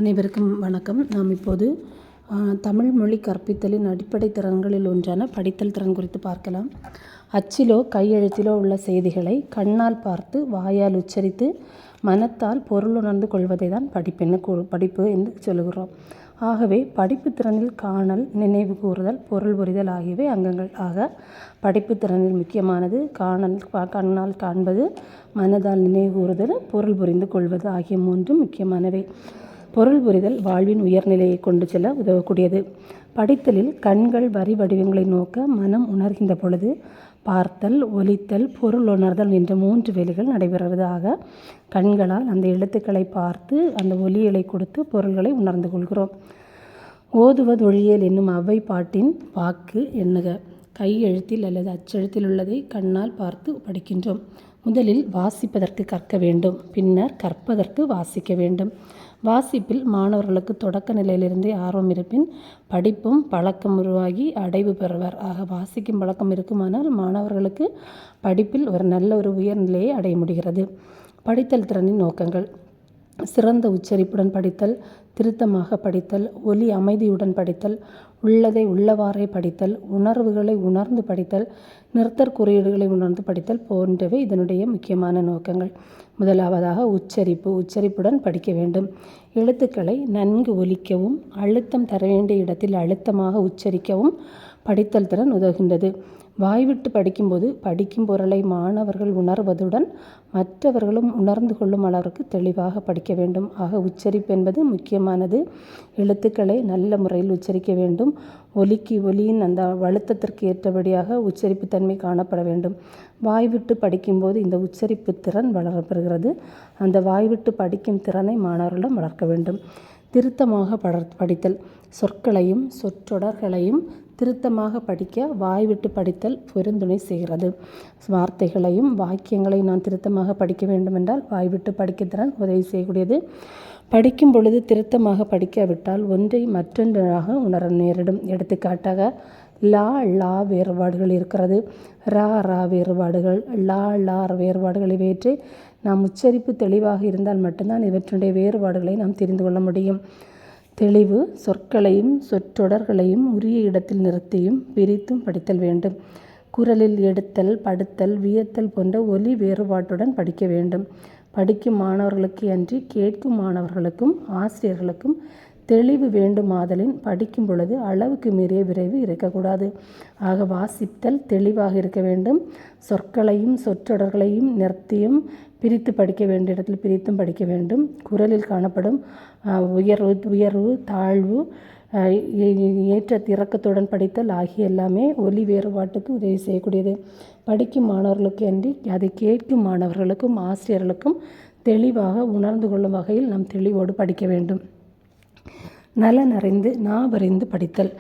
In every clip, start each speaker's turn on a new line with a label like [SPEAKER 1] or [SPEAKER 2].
[SPEAKER 1] அனைவருக்கும் வணக்கம். நாம் இப்போது தமிழ் மொழி கற்பித்தலின் அடிப்படை திறன்களில் ஒன்றான படித்தல் திறன் குறித்து பார்க்கலாம். அச்சிலோ கையெழுத்திலோ உள்ள செய்திகளை கண்ணால் பார்த்து வாயால் உச்சரித்து மனத்தால் பொருளுணர்ந்து கொள்வதை தான் படிப்பு என்று சொல்லுகிறோம். ஆகவே படிப்பு திறனில் காணல், நினைவு கூறுதல், பொருள் புரிதல் ஆகியவை அங்கங்கள். ஆக படிப்பு திறனில் முக்கியமானது கண்ணால் காண்பது, மனதால் நினைவு கூறுதல், பொருள் புரிந்து கொள்வது ஆகிய மூன்றும் முக்கியமானவை. பொருள் புரிதல் வாழ்வின் உயர்நிலையை கொண்டு செல்ல உதவக்கூடியது. படித்தலில் கண்கள் வரி வடிவங்களை நோக்க மனம் உணர்கின்ற பொழுது பார்த்தல், ஒலித்தல், பொருள் உணர்தல் என்ற 3 வேலைகள் நடைபெறுவது. ஆக கண்களால் அந்த எழுத்துக்களை பார்த்து அந்த ஒலிகளை கொடுத்து பொருள்களை உணர்ந்து கொள்கிறோம். ஓதுவதொழியேல் என்னும் அவ்வை பாட்டின் வாக்கு எண்ணுக. கை எழுத்தில் அல்லது அச்செழுத்தில் உள்ளதை கண்ணால் பார்த்து படிக்கின்றோம். முதலில் வாசிப்பதற்கு கற்க வேண்டும், பின்னர் கற்பதற்கு வாசிக்க வேண்டும். வாசிப்பில் மாணவர்களுக்கு தொடக்க நிலையிலிருந்தே ஆர்வம் இருப்பின் படிப்பும் பழக்கம் உருவாகி அடைவு பெறுவர். ஆக வாசிக்கும் பழக்கம் இருக்குமானால் மாணவர்களுக்கு படிப்பில் ஒரு நல்ல உயர்நிலையை அடைய முடிகிறது. படித்தல் திறனின் நோக்கங்கள்: சிறந்த உச்சரிப்புடன் படித்தல், திருத்தமாக படித்தல், ஒலி அமைதியுடன் படித்தல், உள்ளதை உள்ளவாறே படித்தல், உணர்வுகளை உணர்ந்து படித்தல், நிறுத்தற் குறியீடுகளை உணர்ந்து படித்தல் போன்றவை இதனுடைய முக்கியமான நோக்கங்கள். முதலாவதாக உச்சரிப்புடன் படிக்க வேண்டும். எழுத்துக்களை நன்கு ஒலிக்கவும் அழுத்தம் தர வேண்டிய இடத்தில் அழுத்தமாக உச்சரிக்கவும் படித்தல் திறன் உதவுகின்றது. வாய்விட்டு படிக்கும்போது படிக்கும் பொருளை மாணவர்கள் உணர்வதுடன் மற்றவர்களும் உணர்ந்து கொள்ளும் அளவிற்கு தெளிவாக படிக்க வேண்டும். ஆக உச்சரிப்பு என்பது முக்கியமானது. எழுத்துக்களை நல்ல முறையில் உச்சரிக்க வேண்டும். ஒலியின் அந்த அழுத்தத்திற்கு ஏற்றபடியாக உச்சரிப்பு தன்மை காணப்பட வேண்டும். வாய்விட்டு படிக்கும்போது இந்த உச்சரிப்பு திறன் வளரப்பெறுகிறது. அந்த வாய்விட்டு படிக்கும் திறனை மாணவர்களிடம் வளர்க்க வேண்டும். திருத்தமாக படித்தல்: சொற்களையும் சொற்றொடர்களையும் திருத்தமாக படிக்க வாய்விட்டு படித்தல் பெருந்துணை செய்கிறது. வார்த்தைகளையும் வாக்கியங்களையும் நான் திருத்தமாக படிக்க வேண்டுமென்றால் வாய்விட்டு படிக்க திறன் உதவி செய்யக்கூடியது. படிக்கும் பொழுது திருத்தமாக படிக்காவிட்டால் ஒன்றை மற்றொன்றாக உணர நேரிடும். எடுத்துக்காட்டாக லா வேறுபாடுகள் இருக்கிறது, ரா வேறுபாடுகள், லா வேறுபாடுகள். இவற்றை நாம் உச்சரிப்பு தெளிவாக இருந்தால் மட்டும்தான் இவற்றுடைய வேறுபாடுகளை நாம் தெரிந்து கொள்ள முடியும். தெளிவு: சொற்களையும் சொற்றொடர்களையும் உரிய இடத்தில் நிறுத்தியும் பிரித்தும் படித்தல் வேண்டும். குரலில் எடுத்தல், படுத்தல், வியத்தல் போன்ற ஒலி வேறுபாட்டுடன் படிக்க வேண்டும். படிக்கும் மாணவர்களுக்கு அன்றி கேட்கும் மாணவர்களுக்கும் ஆசிரியர்களுக்கும் தெளிவு வேண்டுமாதலின் படிக்கும் பொழுது அளவுக்கு மீறிய விரைவு இருக்கக்கூடாது. ஆக வாசித்தல் தெளிவாக இருக்க வேண்டும். சொற்களையும் சொற்றொடர்களையும் நிறுத்தியும் பிரித்து படிக்க வேண்டிய இடத்தில் பிரித்தும் படிக்க வேண்டும். குரலில் காணப்படும் உயர்வு தாழ்வு, ஏற்ற இறக்கத்துடன் படித்தல் ஆகிய எல்லாமே ஒலி வேறுபாட்டுக்கு உதவி செய்யக்கூடியது. படிக்கும் மாணவர்களுக்கு அன்றி அதை கேட்கும் மாணவர்களுக்கும் ஆசிரியர்களுக்கும் தெளிவாக உணர்ந்து கொள்ளும் வகையில் நாம் தெளிவோடு படிக்க வேண்டும். நலனறிந்து நாவறிந்து படித்தல்: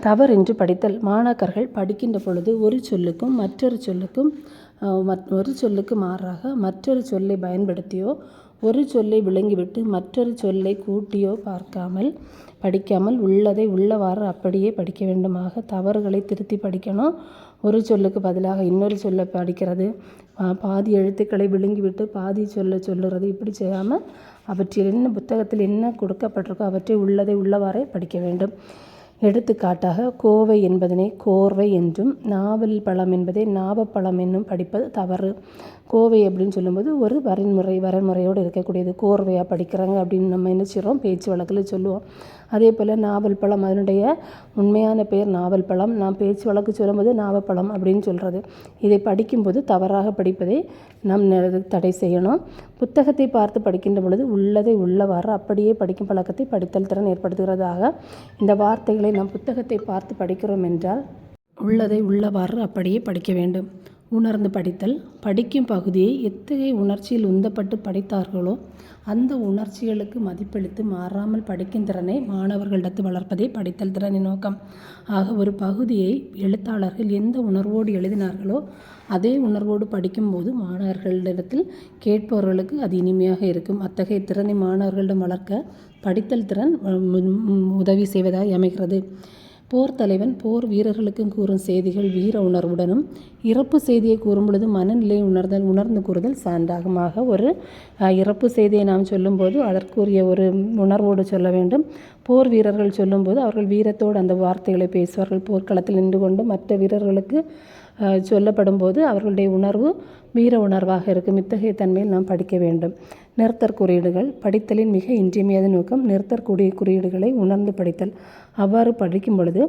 [SPEAKER 1] தவறின்றி படித்தல். மாணாக்கர்கள் படிக்கின்ற பொழுது ஒரு சொல்லுக்கு மாறாக மற்றொரு சொல்லை பயன்படுத்தியோ ஒரு சொல்லை விளங்கிவிட்டு மற்றொரு சொல்லை கூட்டியோ படிக்காமல் உள்ளதை உள்ளவாறு அப்படியே படிக்க வேண்டுமாக தவறுகளை திருத்தி படிக்கணும். ஒரு சொல்லுக்கு பதிலாக இன்னொரு சொல்லை படிக்கிறது, பாதி எழுத்துக்களை விழுங்கிவிட்டு பாதி சொல்லுறது, இப்படி செய்யாமல் அவற்றில் என்ன புத்தகத்தில் என்ன கொடுக்கப்பட்டிருக்கோ அவற்றை உள்ளதை உள்ளவாறே படிக்க வேண்டும். எடுத்துக்காட்டாக கோவை என்பதனை கோர்வை என்றும் நாவல் பழம் என்பதை நாவப்பழம் என்னும் படிப்பது தவறு. கோவை அப்படின்னு சொல்லும்போது ஒரு வரன்முறையோடு இருக்கக்கூடியது. கோர்வையாக படிக்கிறாங்க அப்படின்னு நம்ம என்ன செய்கிறோம், பேச்சு வழக்கில் சொல்லுவோம். அதே போல் நாவல் பழம், அதனுடைய உண்மையான பெயர் நாவல் பழம், நாம் பேச்சு வழக்கு சொல்லும்போது நாவப்பழம் அப்படின்னு சொல்கிறது. இதை படிக்கும்போது தவறாக படிப்பதை நாம் தடை செய்யணும். புத்தகத்தை பார்த்து படிக்கின்ற பொழுது உள்ளதை உள்ளவாறு அப்படியே படிக்கும் பழக்கத்தை படித்தல் திறன் ஏற்படுத்துகிறதாக இந்த வார்த்தைகளை நாம் புத்தகத்தை பார்த்து படிக்கிறோம் என்றால் உள்ளதை உள்ளவாறு அப்படியே படிக்க வேண்டும். உணர்ந்து படித்தல்: படிக்கும் பகுதியை எத்தகைய உணர்ச்சியில் உந்தப்பட்டு படித்தார்களோ அந்த உணர்ச்சிகளுக்கு மதிப்பளித்து மாறாமல் படிக்கும் திறனை மாணவர்களிடத்து வளர்ப்பதே படித்தல் திறனின் நோக்கம். ஆக ஒரு பகுதியை எழுத்தாளர்கள் எந்த உணர்வோடு எழுதினார்களோ அதே உணர்வோடு படிக்கும்போது மாணவர்களிடத்தில் கேட்பவர்களுக்கு அது இனிமையாக இருக்கும். அத்தகைய திறனை மாணவர்களிடம் வளர்க்க படித்தல் திறன் உதவி செய்வதாக அமைகிறது. போர் தலைவன் போர் வீரர்களுக்கு கூறும் செய்திகள் வீர உணர்வுடனும், இறப்பு செய்தியை கூறும் பொழுது மனநிலை உணர்ந்து கூறுதல் சான்றாகுமாக. ஒரு இறப்பு செய்தியை நாம் சொல்லும்போது அதற்குரிய ஒரு உணர்வோடு சொல்ல வேண்டும். போர் வீரர்கள் சொல்லும்போது அவர்கள் வீரத்தோடு அந்த வார்த்தைகளை பேசுவார்கள். போர்க்களத்தில் நின்று கொண்டு மற்ற வீரர்களுக்கு சொல்லப்படும் போது அவர்களுடைய உணர்வு வீர உணர்வாக இருக்கும். இத்தகைய தன்மையில் நாம் படிக்க வேண்டும். நிறுத்தற் குறியீடுகள் படித்தலின் மிக இன்றியமையாத நோக்கம் நிறுத்தற்கூடிய குறியீடுகளை உணர்ந்து படித்தல். அவ்வாறு படிக்கும் பொழுது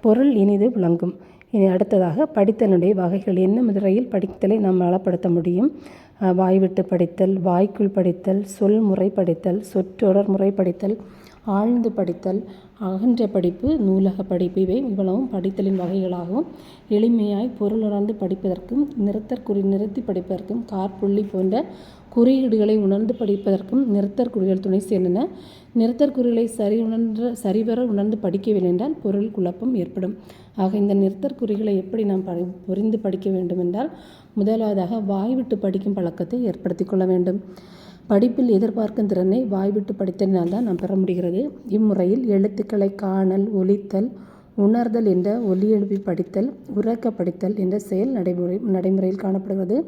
[SPEAKER 1] பொருள் இனிது விளங்கும். இனி அடுத்ததாக படித்தலுடைய வகைகள். என்ன முறையில் படித்தலை நாம் வளப்படுத்த முடியும்? வாய்விட்டு படித்தல், வாய்க்குள் படித்தல், சொல் முறை படித்தல், சொற்றொடர் முறை படித்தல், ஆழ்ந்து படித்தல், அகன்ற படிப்பு, நூலக படிப்பு, இவை இவ்வளவும் படித்தலின் வகைகளாகவும் எளிமையாய் பொருளுணர்ந்து படிப்பதற்கும் நிறுத்தி படிப்பதற்கும் காற்புள்ளி போன்ற குறியீடுகளை உணர்ந்து படிப்பதற்கும் நிறுத்தற்குறிகள் துணை சேர்ந்தன. நிறுத்தற்குறிகளை சரிவர உணர்ந்து படிக்கவில்லை என்றால் பொருள் குழப்பம் ஏற்படும். ஆக இந்த நிறுத்தற்குறிகளை எப்படி நாம் புரிந்து படிக்க வேண்டும் என்றால், முதலாவதாக வாய்விட்டு படிக்கும் பழக்கத்தை ஏற்படுத்தி கொள்ள வேண்டும். படிப்பில் எதிர்பார்க்கும் திறனை வாய்விட்டு படித்ததினால்தான் நாம் பெற முடிகிறது. இம்முறையில் எழுத்துக்களை காணல், ஒலித்தல், உணர்தல் என்ற ஒலி எழுப்பி படித்தல், உறக்க படித்தல் என்ற செயல் நடைமுறையில் காணப்படுகிறது.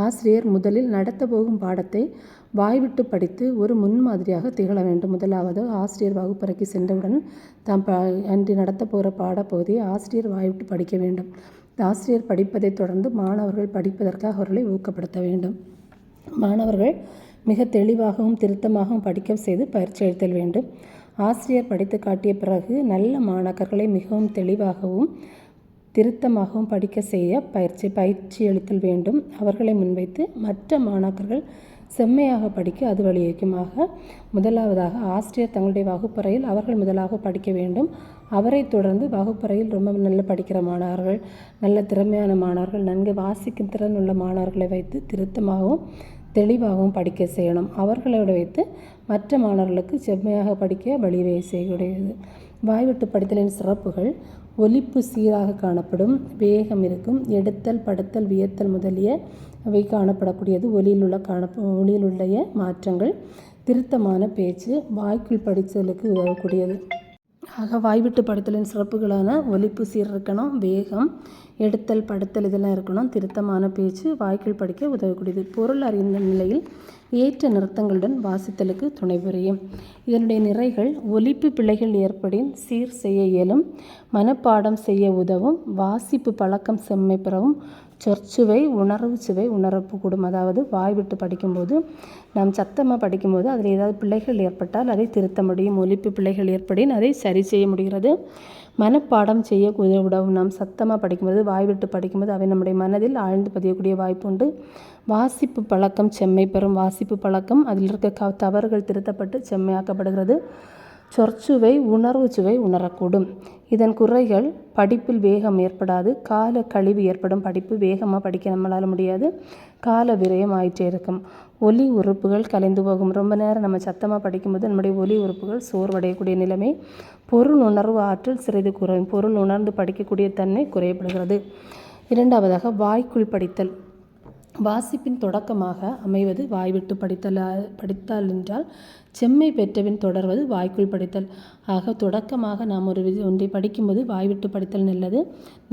[SPEAKER 1] ஆசிரியர் முதலில் நடத்த போகும் பாடத்தை வாய்விட்டு படித்து ஒரு முன்மாதிரியாக திகழ வேண்டும். முதலாவது ஆசிரியர் வகுப்பறைக்கு சென்றவுடன் தாம் அன்று நடத்த போகிற பாடப்பகுதியை ஆசிரியர் வாய்விட்டு படிக்க வேண்டும். ஆசிரியர் படிப்பதை தொடர்ந்து மாணவர்கள் படிப்பதற்காக அவர்களை ஊக்கப்படுத்த வேண்டும். மாணவர்கள் மிக தெளிவாகவும் திருத்தமாகவும் படிக்க செய்து பயிற்சி அளித்தல் வேண்டும். ஆசிரியர் படித்து காட்டிய பிறகு நல்ல மாணாக்கர்களை மிகவும் தெளிவாகவும் திருத்தமாகவும் படிக்க செய்ய பயிற்சி அளித்தல் வேண்டும். அவர்களை முன்வைத்து மற்ற மாணாக்கர்கள் செம்மையாக படிக்க அது வழிவகுக்குமாக. முதலாவதாக ஆசிரியர் தங்களுடைய வகுப்பறையில் அவர்கள் முதலாக படிக்க வேண்டும். அவரை தொடர்ந்து வகுப்பறையில் ரொம்ப நல்ல படிக்கிற மாணவர்கள், நல்ல திறமையான மாணவர்கள், நன்கு வாசிக்கும் திறன் உள்ள மாணவர்களை வைத்து திருத்தமாகவும் தெளிவாகவும் படிக்க செய்யணும். அவர்களோடு வைத்து மற்ற மாணவர்களுக்கு செம்மையாக படிக்க வழிவகை செய்யக்கூடியது. வாய்விட்டு படித்தலின் சிறப்புகள்: ஒலிப்பு சீராக காணப்படும், வேகம் இருக்கும், எடுத்தல், படுத்தல், வியத்தல் முதலிய அவை காணப்படக்கூடியது. ஒலியிலுள்ள மாற்றங்கள், திருத்தமான பேச்சு, வாய்க்குள் படித்தலுக்கு உதவக்கூடியது. ஆக வாய்விட்டு படித்தலின் சிறப்புகளான ஒலிப்பு சீர் இருக்கணும், வேகம், எடுத்தல், படுத்தல் இதெல்லாம் இருக்கணும், திருத்தமான பேச்சு, வாய்க்குள் படிக்க உதவக்கூடியது. பொருள் அறிந்த நிலையில் ஏற்ற நிறுத்தங்களுடன் வாசித்தலுக்கு துணை புரியும். இதனுடைய நிறைகள்: ஒலிப்பு பிழைகள் ஏற்படின் சீர் செய்ய இயலும், மனப்பாடம் செய்ய உதவும், வாசிப்பு பழக்கம் செம்மை பெறவும், சொற்சுவை, உணர்வு சுவை உணரக்கூடும். அதாவது வாய்விட்டு படிக்கும்போது நாம் சத்தமாக படிக்கும்போது அதில் ஏதாவது பிழைகள் ஏற்பட்டால் அதை திருத்த முடியும். ஒலிப்பு பிழைகள் ஏற்படின் அதை சரி செய்ய முடிகிறது. மனப்பாடம் செய்ய உதவும். நாம் சத்தமாக படிக்கும்போது வாய்விட்டு படிக்கும்போது அவை நம்முடைய மனதில் ஆழ்ந்து பதியக்கூடிய வாய்ப்பு உண்டு. வாசிப்பு பழக்கம் செம்மை பெறும். வாசிப்பு பழக்கம் அதில் இருக்க தவறுகள் திருத்தப்பட்டு செம்மையாக்கப்படுகிறது. சொற்சுவை, உணர்வு சுவை உணரக்கூடும். இதன் குறைகள்: படிப்பில் வேகம் ஏற்படாது, கால கழிவு ஏற்படும். படிப்பு வேகமாக படிக்க நம்மளால் முடியாது, கால விரயம் ஆயிற்றே இருக்கும். ஒலி உறுப்புகள் கலைந்து போகும். ரொம்ப நேரம் நம்ம சத்தமாக படிக்கும்போது நம்முடைய ஒலி உறுப்புகள் சோர்வடையக்கூடிய நிலைமை. பொருள் உணர்வு ஆற்றல் சிறிது குறையும். பொருள் உணர்ந்து படிக்கக்கூடிய தன்மை குறையப்படுகிறது. இரண்டாவதாக வாய்க்குள் படித்தல். வாசிப்பின் தொடக்கமாக அமைவது வாய்விட்டு படித்தல் என்றால் செம்மை பெற்றபின் தொடர்வது வாய்க்குள் படித்தல். ஆக தொடக்கமாக நாம் ஒன்றை படிக்கும்போது வாய்விட்டு படித்தல் நல்லது.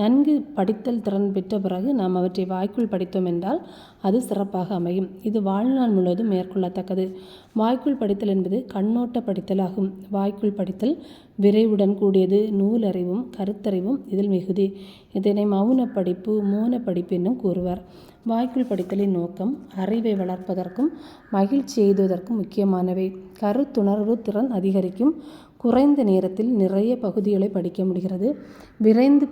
[SPEAKER 1] நன்கு படித்தல் திறன் பெற்ற பிறகு நாம் அவற்றை வாய்க்குள் படித்தோம் என்றால் அது சிறப்பாக அமையும். இது வாழ்நாள் முழுவதும் மேற்கொள்ளத்தக்கது. வாய்க்குள் படித்தல் என்பது கண்ணோட்ட படித்தல் ஆகும். வாய்க்குள் படித்தல் விரைவுடன் கூடியது. நூலறிவும் கருத்தறிவும் இதில் மிகுதி. இதனை மௌன படிப்பு, மோன படிப்பு என்னும் கூறுவர். வாய்க்குள் படித்தலின் நோக்கம் அறிவை வளர்ப்பதற்கும் மகிழ்ச்சி எய்துவதற்கும் முக்கியமானவை. கருத்துணர்வு திறன் அதிகரிக்கும். குறைந்த நேரத்தில் நிறைய பகுதிகளை படிக்க முடிகிறது. விரைந்து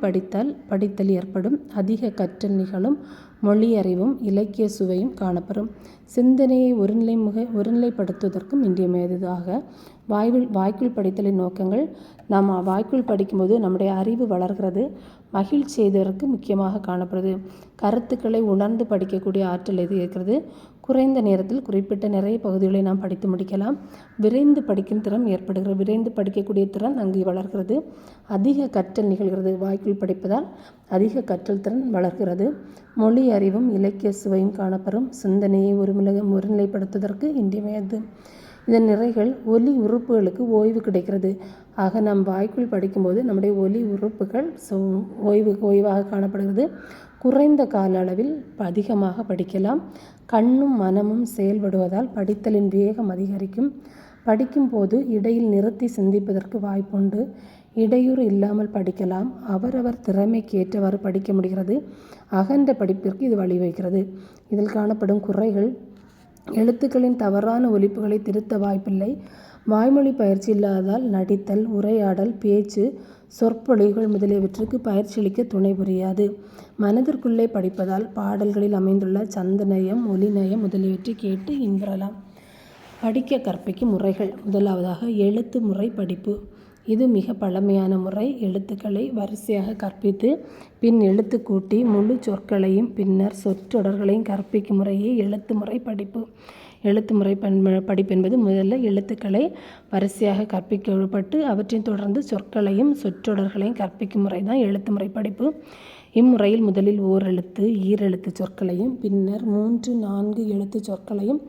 [SPEAKER 1] படித்தல் ஏற்படும். அதிக கற்றல் நிகழும். மொழி அறிவும் இலக்கிய சுவையும் காணப்படும். சிந்தனையை ஒருநிலைப்படுத்துவதற்கும் இன்றியமையாதது. ஆக வாய்க்குள் படித்தலின் நோக்கங்கள்: நாம் வாய்க்குள் படிக்கும்போது நம்முடைய அறிவு வளர்கிறது, மகிழ்ச்சி செய்வதற்கு முக்கியமாக காணப்படுது. கருத்துக்களை உணர்ந்து படிக்கக்கூடிய ஆற்றல் எது இருக்கிறது. குறைந்த நேரத்தில் குறிப்பிட்ட நிறைய பகுதிகளை நாம் படித்து முடிக்கலாம். விரைந்து படிக்கும் திறன் ஏற்படுகிறது. விரைந்து படிக்கக்கூடிய திறன் அங்கு வளர்கிறது. அதிக கற்றல் நிகழ்கிறது. வாய்க்குள் படிப்பதால் அதிக கற்றல் திறன் வளர்கிறது. மொழி அறிவும் இலக்கிய சுவையும் காணப்படும். சிந்தனையை ஒருநிலைப்படுத்துவதற்கு இன்றியமையாது. இதன் நிறைகள் ஒலி உறுப்புகளுக்கு ஓய்வு கிடைக்கிறது. ஆக நாம் வாய்க்குள் படிக்கும்போது நம்முடைய ஒலி உறுப்புகள் ஓய்வாக காணப்படுகிறது. குறைந்த கால அளவில் அதிகமாக படிக்கலாம். கண்ணும் மனமும் செயல்படுவதால் படித்தலின் வேகம் அதிகரிக்கும். படிக்கும்போது இடையில் நிறுத்தி சிந்திப்பதற்கு வாய்ப்புண்டு. இடையூறு இல்லாமல் படிக்கலாம். அவரவர் திறமைக்கு ஏற்றவாறு படிக்க முடிகிறது. அகன்ற படிப்பிற்கு இது வழிவகுக்கிறது. இதில் காணப்படும் குறைகள்: எழுத்துக்களின் தவறான ஒலிப்புகளை திருத்த வாய்ப்பில்லை. வாய்மொழி பயிற்சி இல்லாததால் நடித்தல், உரையாடல், பேச்சு, சொற்பொழிவுகள் முதலியவற்றுக்கு பயிற்சியளிக்க துணை புரியாது. மனதிற்குள்ளே படிப்பதால் பாடல்களில் அமைந்துள்ள சந்தநயம், ஒலிநயம் முதலியவற்றை கேட்டு இன்புறலாம். படிக்க கற்பிக்கும் முறைகள்: முதலாவதாக எழுத்து முறை படிப்பு. இது மிக பழமையான முறை. எழுத்துக்களை வரிசையாக கற்பித்து பின் எழுத்து கூட்டி முழு சொற்களையும் பின்னர் சொற்றொடர்களையும் கற்பிக்கும் முறையே எழுத்து முறை படிப்பு. எழுத்து முறை படிப்பு என்பது முதல்ல எழுத்துக்களை வரிசையாக கற்பிக்கப்பட்டு அவற்றையும் தொடர்ந்து சொற்களையும் சொற்றொடர்களையும் கற்பிக்கும் முறை தான் எழுத்து முறை படிப்பு. இம்முறையில் முதலில் ஓரெழுத்து, ஈரெழுத்து சொற்களையும் பின்னர் 3, 4 எழுத்து சொற்களையும்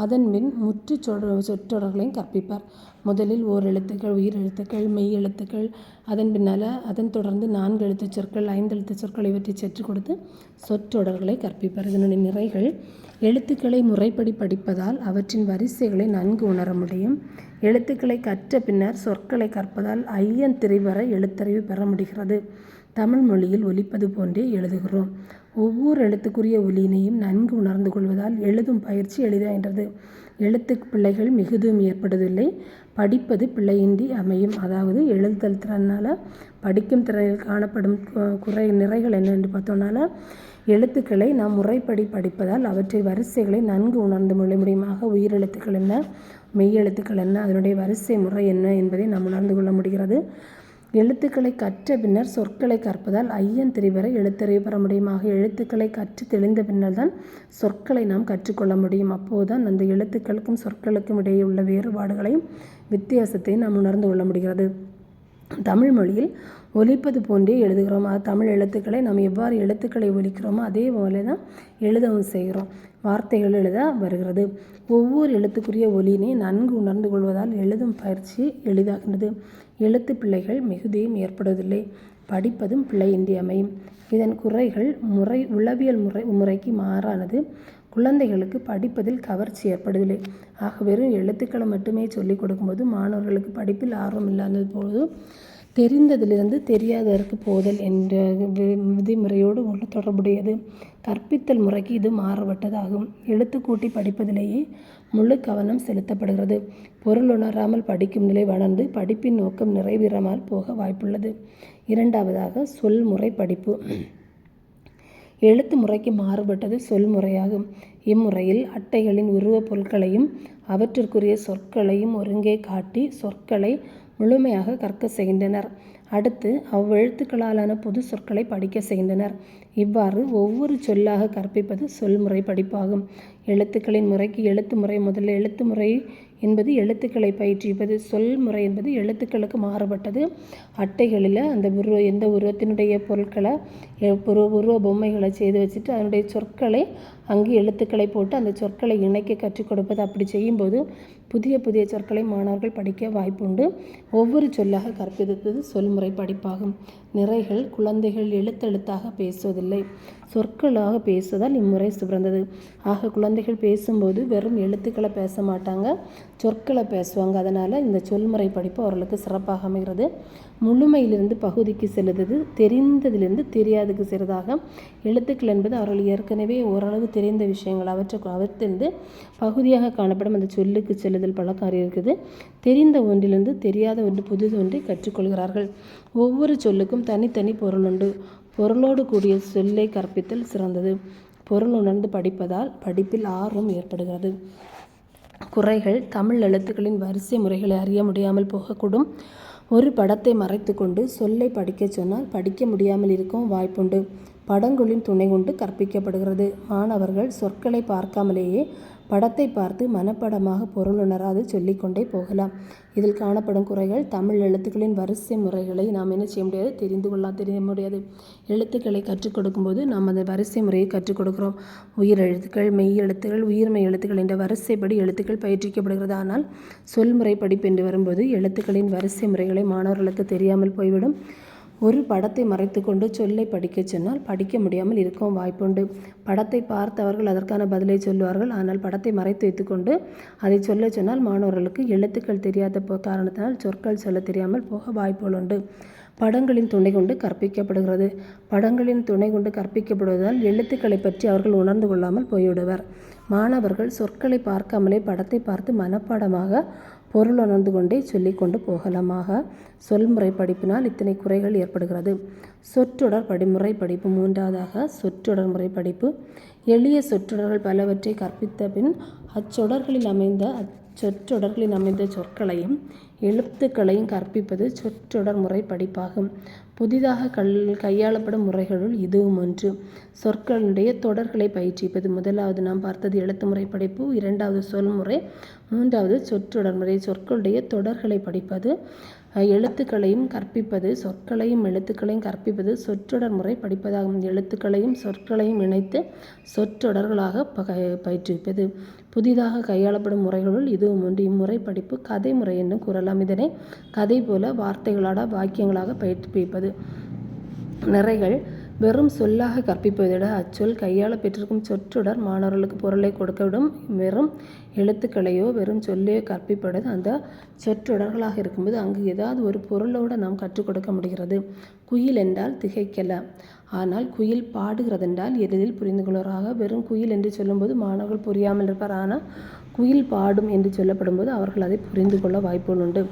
[SPEAKER 1] அதன் பின் முற்று சொற்றொடர்களையும் கற்பிப்பார். முதலில் ஓரெழுத்துக்கள், உயிரெழுத்துக்கள், மெய் எழுத்துக்கள், அதன் தொடர்ந்து 4 எழுத்து சொற்கள், 5 எழுத்து சொற்கள் இவற்றை செற்றுக் கொடுத்து சொற்றொடர்களை கற்பிப்பார். இதனுடைய நிறைகள்: எழுத்துக்களை முறைப்படி படிப்பதால் அவற்றின் வரிசைகளை நன்கு உணர முடியும். எழுத்துக்களை கற்ற பின்னர் சொற்களை கற்பதால் ஐயன் திரிவர எழுத்தறிவு பெற முடிகிறது. தமிழ் மொழியில் ஒலிப்பது போன்றே எழுதுகிறோம். ஒவ்வொரு எழுத்துக்குரிய ஒலியினையும் நன்கு உணர்ந்து கொள்வதால் எழுதும் பயிற்சி எளிதாகின்றது. எழுத்து பிழைகள் மிகுதும் ஏற்படுவதில்லை. படிப்பது பிழையின்றி அமையும். அதாவது எழுதுதல் திறனால் படிக்கும் திறனில் காணப்படும் நிறைகள் என்னென்று பார்த்தோம்னால, எழுத்துக்களை நாம் முறைப்படி படிப்பதால் அவற்றை வரிசைகளை நன்கு உணர்ந்து கொள்ள முடியுமாக. உயிரெழுத்துக்கள் என்ன, மெய் எழுத்துக்கள் என்ன, அதனுடைய வரிசை முறை என்ன என்பதை நாம் உணர்ந்து கொள்ள முடிகிறது. எழுத்துக்களை கற்ற பின்னர் சொற்களை கற்பதால் ஐயன் திரிவர எழுத்தறிவு பெற முடியுமாக. எழுத்துக்களை கற்று தெளிந்த பின்னர் தான் சொற்களை நாம் கற்றுக்கொள்ள முடியும். அப்போதுதான் அந்த எழுத்துக்களுக்கும் சொற்களுக்கும் இடையே உள்ள வேறுபாடுகளையும் வித்தியாசத்தையும் நாம் உணர்ந்து கொள்ள முடிகிறது. தமிழ் மொழியில் ஒலிப்பது போன்றே எழுதுகிறோம். தமிழ் எழுத்துக்களை நாம் எவ்வாறு எழுத்துக்களை ஒலிக்கிறோமோ அதே போல தான் எழுதவும் செய்கிறோம். வார்த்தைகள் எழுத வருகிறது. ஒவ்வொரு எழுத்துக்குரிய ஒலியினை நன்கு உணர்ந்து கொள்வதால் எழுதும் பயிற்சி எளிதாகின்றது. எழுத்து பிழைகள் மிகுதியும் ஏற்படுவதில்லை. படிப்பதும் பிழையின்றி அமையும். இதன் குறைகள்: உளவியல் முறைக்கு மாறானது. குழந்தைகளுக்கு படிப்பதில் கவர்ச்சி ஏற்படுவதில்லை. ஆக வெறும் எழுத்துக்களை மட்டுமே சொல்லிக் கொடுக்கும்போது மாணவர்களுக்கு படிப்பில் ஆர்வம் இல்லாத போது தெரிந்ததிலிருந்து தெரியாததற்கு போதல் என்ற விதிமுறையோடு தொடர்புடையது. கற்பித்தல் முறைக்கு இது மாறுபட்டதாகும். எழுத்து கூட்டி படிப்பதிலேயே முழு கவனம் செலுத்தப்படுகிறது. பொருள் உணராமல் படிக்கும் நிலை வளர்ந்து படிப்பின் நோக்கம் நிறைவேறாமல் போக வாய்ப்புள்ளது. இரண்டாவதாக சொல்முறை படிப்பு. எழுத்து முறைக்கு மாறுபட்டது சொல்முறையாகும். இம்முறையில் அட்டைகளின் உருவப் பொருட்களையும் அவற்றிற்குரிய சொற்களையும் ஒருங்கே காட்டி சொற்களை முழுமையாக கற்க செய்கின்றனர். அடுத்து அவ்வெழுத்துக்களாலான புது சொற்களை படிக்க செய்கின்றனர். இவ்வாறு ஒவ்வொரு சொல்லாக கற்பிப்பது சொல்முறை படிப்பாகும். எழுத்துக்களின் முறைக்கு எழுத்து முறை. முதல்ல எழுத்து முறை என்பது எழுத்துக்களை பயிற்றுவிப்பது. சொல்முறை என்பது எழுத்துக்களுக்கு மாறுபட்டது. அட்டைகளில் அந்த எந்த உருவத்தினுடைய பொருட்களை உருவ பொம்மைகளை செய்து வச்சுட்டு அதனுடைய சொற்களை அங்கு எழுத்துக்களை போட்டு அந்த சொற்களை இணைக்க கற்றுக் கொடுப்பது. அப்படி செய்யும்போது புதிய புதிய சொற்களை மாணவர்கள் படிக்க வாய்ப்புண்டு. ஒவ்வொரு சொல்லாக கற்பிப்பது சொல்முறை படிப்பாகும். நிறைகள்: குழந்தைகள் எழுத்தெழுத்தாக பேசுவதில்லை, சொற்களாக பேசுவதால் இம்முறை சிறந்தது. ஆக குழந்தைகள் பேசும்போது வெறும் எழுத்துக்களை பேச மாட்டாங்க, சொற்களை பேசுவாங்க. அதனால் இந்த சொல்முறை படிப்பு அவர்களுக்கு சிறப்பாக அமைகிறது. முழுமையிலிருந்து பகுதிக்கு செல்லுவது, தெரிந்ததிலிருந்து தெரியாதுக்கு செல்வதாக. எழுத்துக்கள் என்பது அவர்கள் ஏற்கனவே ஓரளவு தெரிந்த விஷயங்கள். அவற்றிலிருந்து பகுதியாக காணப்படும் அந்த சொல்லுக்கு செல்லுதல் பழக்கம் இருக்குது. தெரிந்த ஒன்றிலிருந்து தெரியாத ஒன்று புதிது ஒன்றை கற்றுக்கொள்கிறார்கள். ஒவ்வொரு சொல்லுக்கும் தனித்தனி பொருள் உண்டு. பொருளோடு கூடிய சொல்லை கற்பித்தல் சிறந்தது. பொருள் உணர்ந்து படிப்பதால் படிப்பில் ஆர்வம் ஏற்படுகிறது. குறைகள்: தமிழ் எழுத்துக்களின் வரிசை முறைகளை அறிய முடியாமல் போகக்கூடும். ஒரு படத்தை மறைத்து கொண்டு சொல்லை படிக்க சொன்னால் படிக்க முடியாமல் இருக்கும் வாய்ப்புண்டு. படங்களின் துணை கொண்டு கற்பிக்கப்படுகிறது. மாணவர்கள் சொற்களை பார்க்காமலேயே படத்தை பார்த்து மனப்பாடமாக பொருள் உணராது சொல்லிக்கொண்டே போகலாம். இதில் காணப்படும் குறைகள்: தமிழ் எழுத்துக்களின் வரிசை முறைகளை நாம் என்ன செய்ய முடியாது, தெரிய முடியாது. எழுத்துக்களை கற்றுக் கொடுக்கும்போது நாம் அந்த வரிசை முறையை கற்றுக் கொடுக்கிறோம். உயிர் எழுத்துக்கள், மெய் எழுத்துக்கள், உயிர்மெய் எழுத்துக்கள் என்ற வரிசைப்படி எழுத்துக்கள் பயிற்றுவிக்கப்படுகிறது. ஆனால் சொல்முறை படிப்பு என்று வரும்போது எழுத்துக்களின் வரிசை முறைகளை மாணவர்களுக்கு தெரியாமல் போய்விடும். ஒரு படத்தை மறைத்து கொண்டு சொல்லை படிக்கச் சொன்னால் படிக்க முடியாமல் இருக்கவும் வாய்ப்புண்டு. படத்தை பார்த்தவர்கள் அதற்கான பதிலை சொல்வார்கள். ஆனால் படத்தை மறைத்து வைத்துக்கொண்டு அதை சொல்ல சொன்னால் மாணவர்களுக்கு எழுத்துக்கள் தெரியாத காரணத்தினால் சொற்கள் சொல்ல தெரியாமல் போக வாய்ப்புகள் உண்டு. படங்களின் துணை கொண்டு கற்பிக்கப்படுகிறது. படங்களின் துணை கொண்டு கற்பிக்கப்படுவதால் எழுத்துக்களை பற்றி அவர்கள் உணர்ந்து கொள்ளாமல் போய்விடுவர். மாணவர்கள் சொற்களை பார்க்காமலே படத்தை பார்த்து மனப்பாடமாக பொருள் உணர்ந்து கொண்டே சொல்லி கொண்டு போகலாமாக சொல்முறை படிப்பினால் இத்தனை குறைகள் ஏற்படுகிறது. சொற்றொடர் படிமுறை படிப்பு. மூன்றாவதாக சொற்றொடர் முறை படிப்பு. எளிய சொற்றொடர்கள் பலவற்றை கற்பித்த பின் சொற்றொடர்களில் அமைந்த சொற்களையும் எழுத்துக்களையும் கற்பிப்பது சொற்றொடர் முறை படிப்பாகும். புதிதாக கையாளப்படும் முறைகளுள் இதுவும் ஒன்று. சொற்களுடைய தொடர்களை பயிற்றுவிப்பது. முதலாவது நாம் பார்த்தது எழுத்து முறை படிப்பு, இரண்டாவது சொல்முறை, மூன்றாவது சொற்றொடர் முறை. சொற்களுடைய தொடர்களை படிப்பது, எழுத்துக்களையும் கற்பிப்பது, சொற்களையும் எழுத்துக்களையும் கற்பிப்பது சொற்றொடர் முறை படிப்பதாகும். எழுத்துக்களையும் சொற்களையும் இணைத்து சொற்றொடர்களாக பயிற்றுவிப்பது. புதிதாக கையாளப்படும் முறைகளுள் இதுவும் ஒன்று. இம்முறை படிப்பு கதை முறை என்றும் கூறலாம். இதனை கதை போல வார்த்தைகளாக வாக்கியங்களாக பயிற்றுவிப்பது. நிறைகள்: வெறும் சொல்லாக கற்பிப்பதை விட அச்சொல் கையாள பெற்றிருக்கும் சொற்றொடர் மாணவர்களுக்கு பொருளை கொடுக்கவிடும். வெறும் எழுத்துக்களையோ வெறும் சொல்லையோ கற்பிப்பது அந்த சொற்றொடர்களாக இருக்கும்போது அங்கு ஏதாவது ஒரு பொருளோடு நாம் கற்றுக் கொடுக்க முடிகிறது. குயில் என்றால் திகைக்கலாம். ஆனால் குயில் பாடுகிறதென்றால் எளிதில் புரிந்து கொள்வராக. வெறும் குயில் என்று சொல்லும்போது மாணவர்கள் புரியாமல் இருப்பார். ஆனால் குயில் பாடும் என்று சொல்லப்படும்போது அவர்கள் அதை புரிந்து கொள்ள வாய்ப்புகள் உண்டு.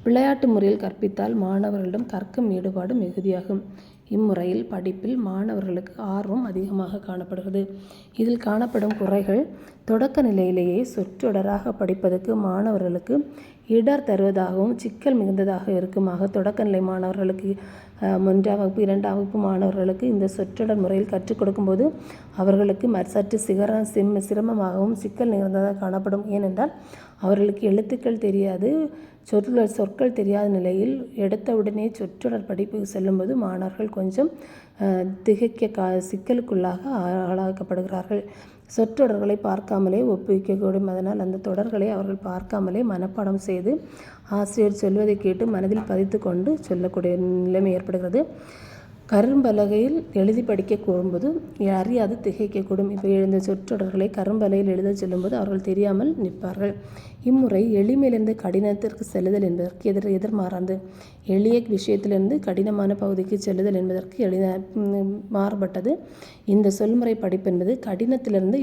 [SPEAKER 1] விளையாட்டு முறையில் கற்பித்தால் மாணவர்களிடம் கற்கும் ஈடுபாடு மிகுதியாகும். இம்முறையில் படிப்பில் மாணவர்களுக்கு ஆர்வம் அதிகமாக காணப்படுகிறது. இதில் காணப்படும் குறைகள்: தொடக்க நிலையிலேயே சொற்றொடராக படிப்பதற்கு மாணவர்களுக்கு இடர் தருவதாகவும் சிக்கல் மிகுந்ததாக இருக்குமாக. தொடக்க நிலை மாணவர்களுக்கு 1ஆம் வகுப்பு 2ஆம் வகுப்பு மாணவர்களுக்கு இந்த சொற்றொடர் முறையில் கற்றுக் கொடுக்கும்போது அவர்களுக்கு சற்று சிரமமாகவும் சிக்கல் நிகழ்ந்ததாக காணப்படும். ஏனென்றால் அவர்களுக்கு எழுத்துக்கள் தெரியாது, சொற்கள் தெரியாத நிலையில் எடுத்தவுடனே சொற்றொடர் படிப்புக்கு செல்லும்போது மாணவர்கள் கொஞ்சம் திகைக்க சிக்கலுக்குள்ளாக ஆளாக்கப்படுகிறார்கள். சொற்றொடர்களை பார்க்காமலே ஒப்புவிக்கக்கூடும். அதனால் அந்த தொடர்களை அவர்கள் பார்க்காமலே மனப்பாடம் செய்து ஆசிரியர் சொல்வதை கேட்டு மனதில் பதித்து கொண்டு சொல்லக்கூடிய நிலைமை ஏற்படுகிறது. கரும்பலகையில் எழுதி படிக்க கூறும்போது அறியாது திகைக்கக்கூடும். இப்போ எழுந்த சொற்றொடர்களை கரும்பலகையில் எழுத சொல்லும்போது அவர்கள் தெரியாமல் நிற்பார்கள். இம்முறை எளிமையிலிருந்து கடினத்திற்கு செல்லுதல் என்பதற்கு எதிர்மாறானது. எளிய விஷயத்திலிருந்து கடினமான பகுதிக்கு செல்லுதல் என்பதற்கு மாறுபட்டது. இந்த சொல்முறை படிப்பு என்பது கடினத்திலிருந்து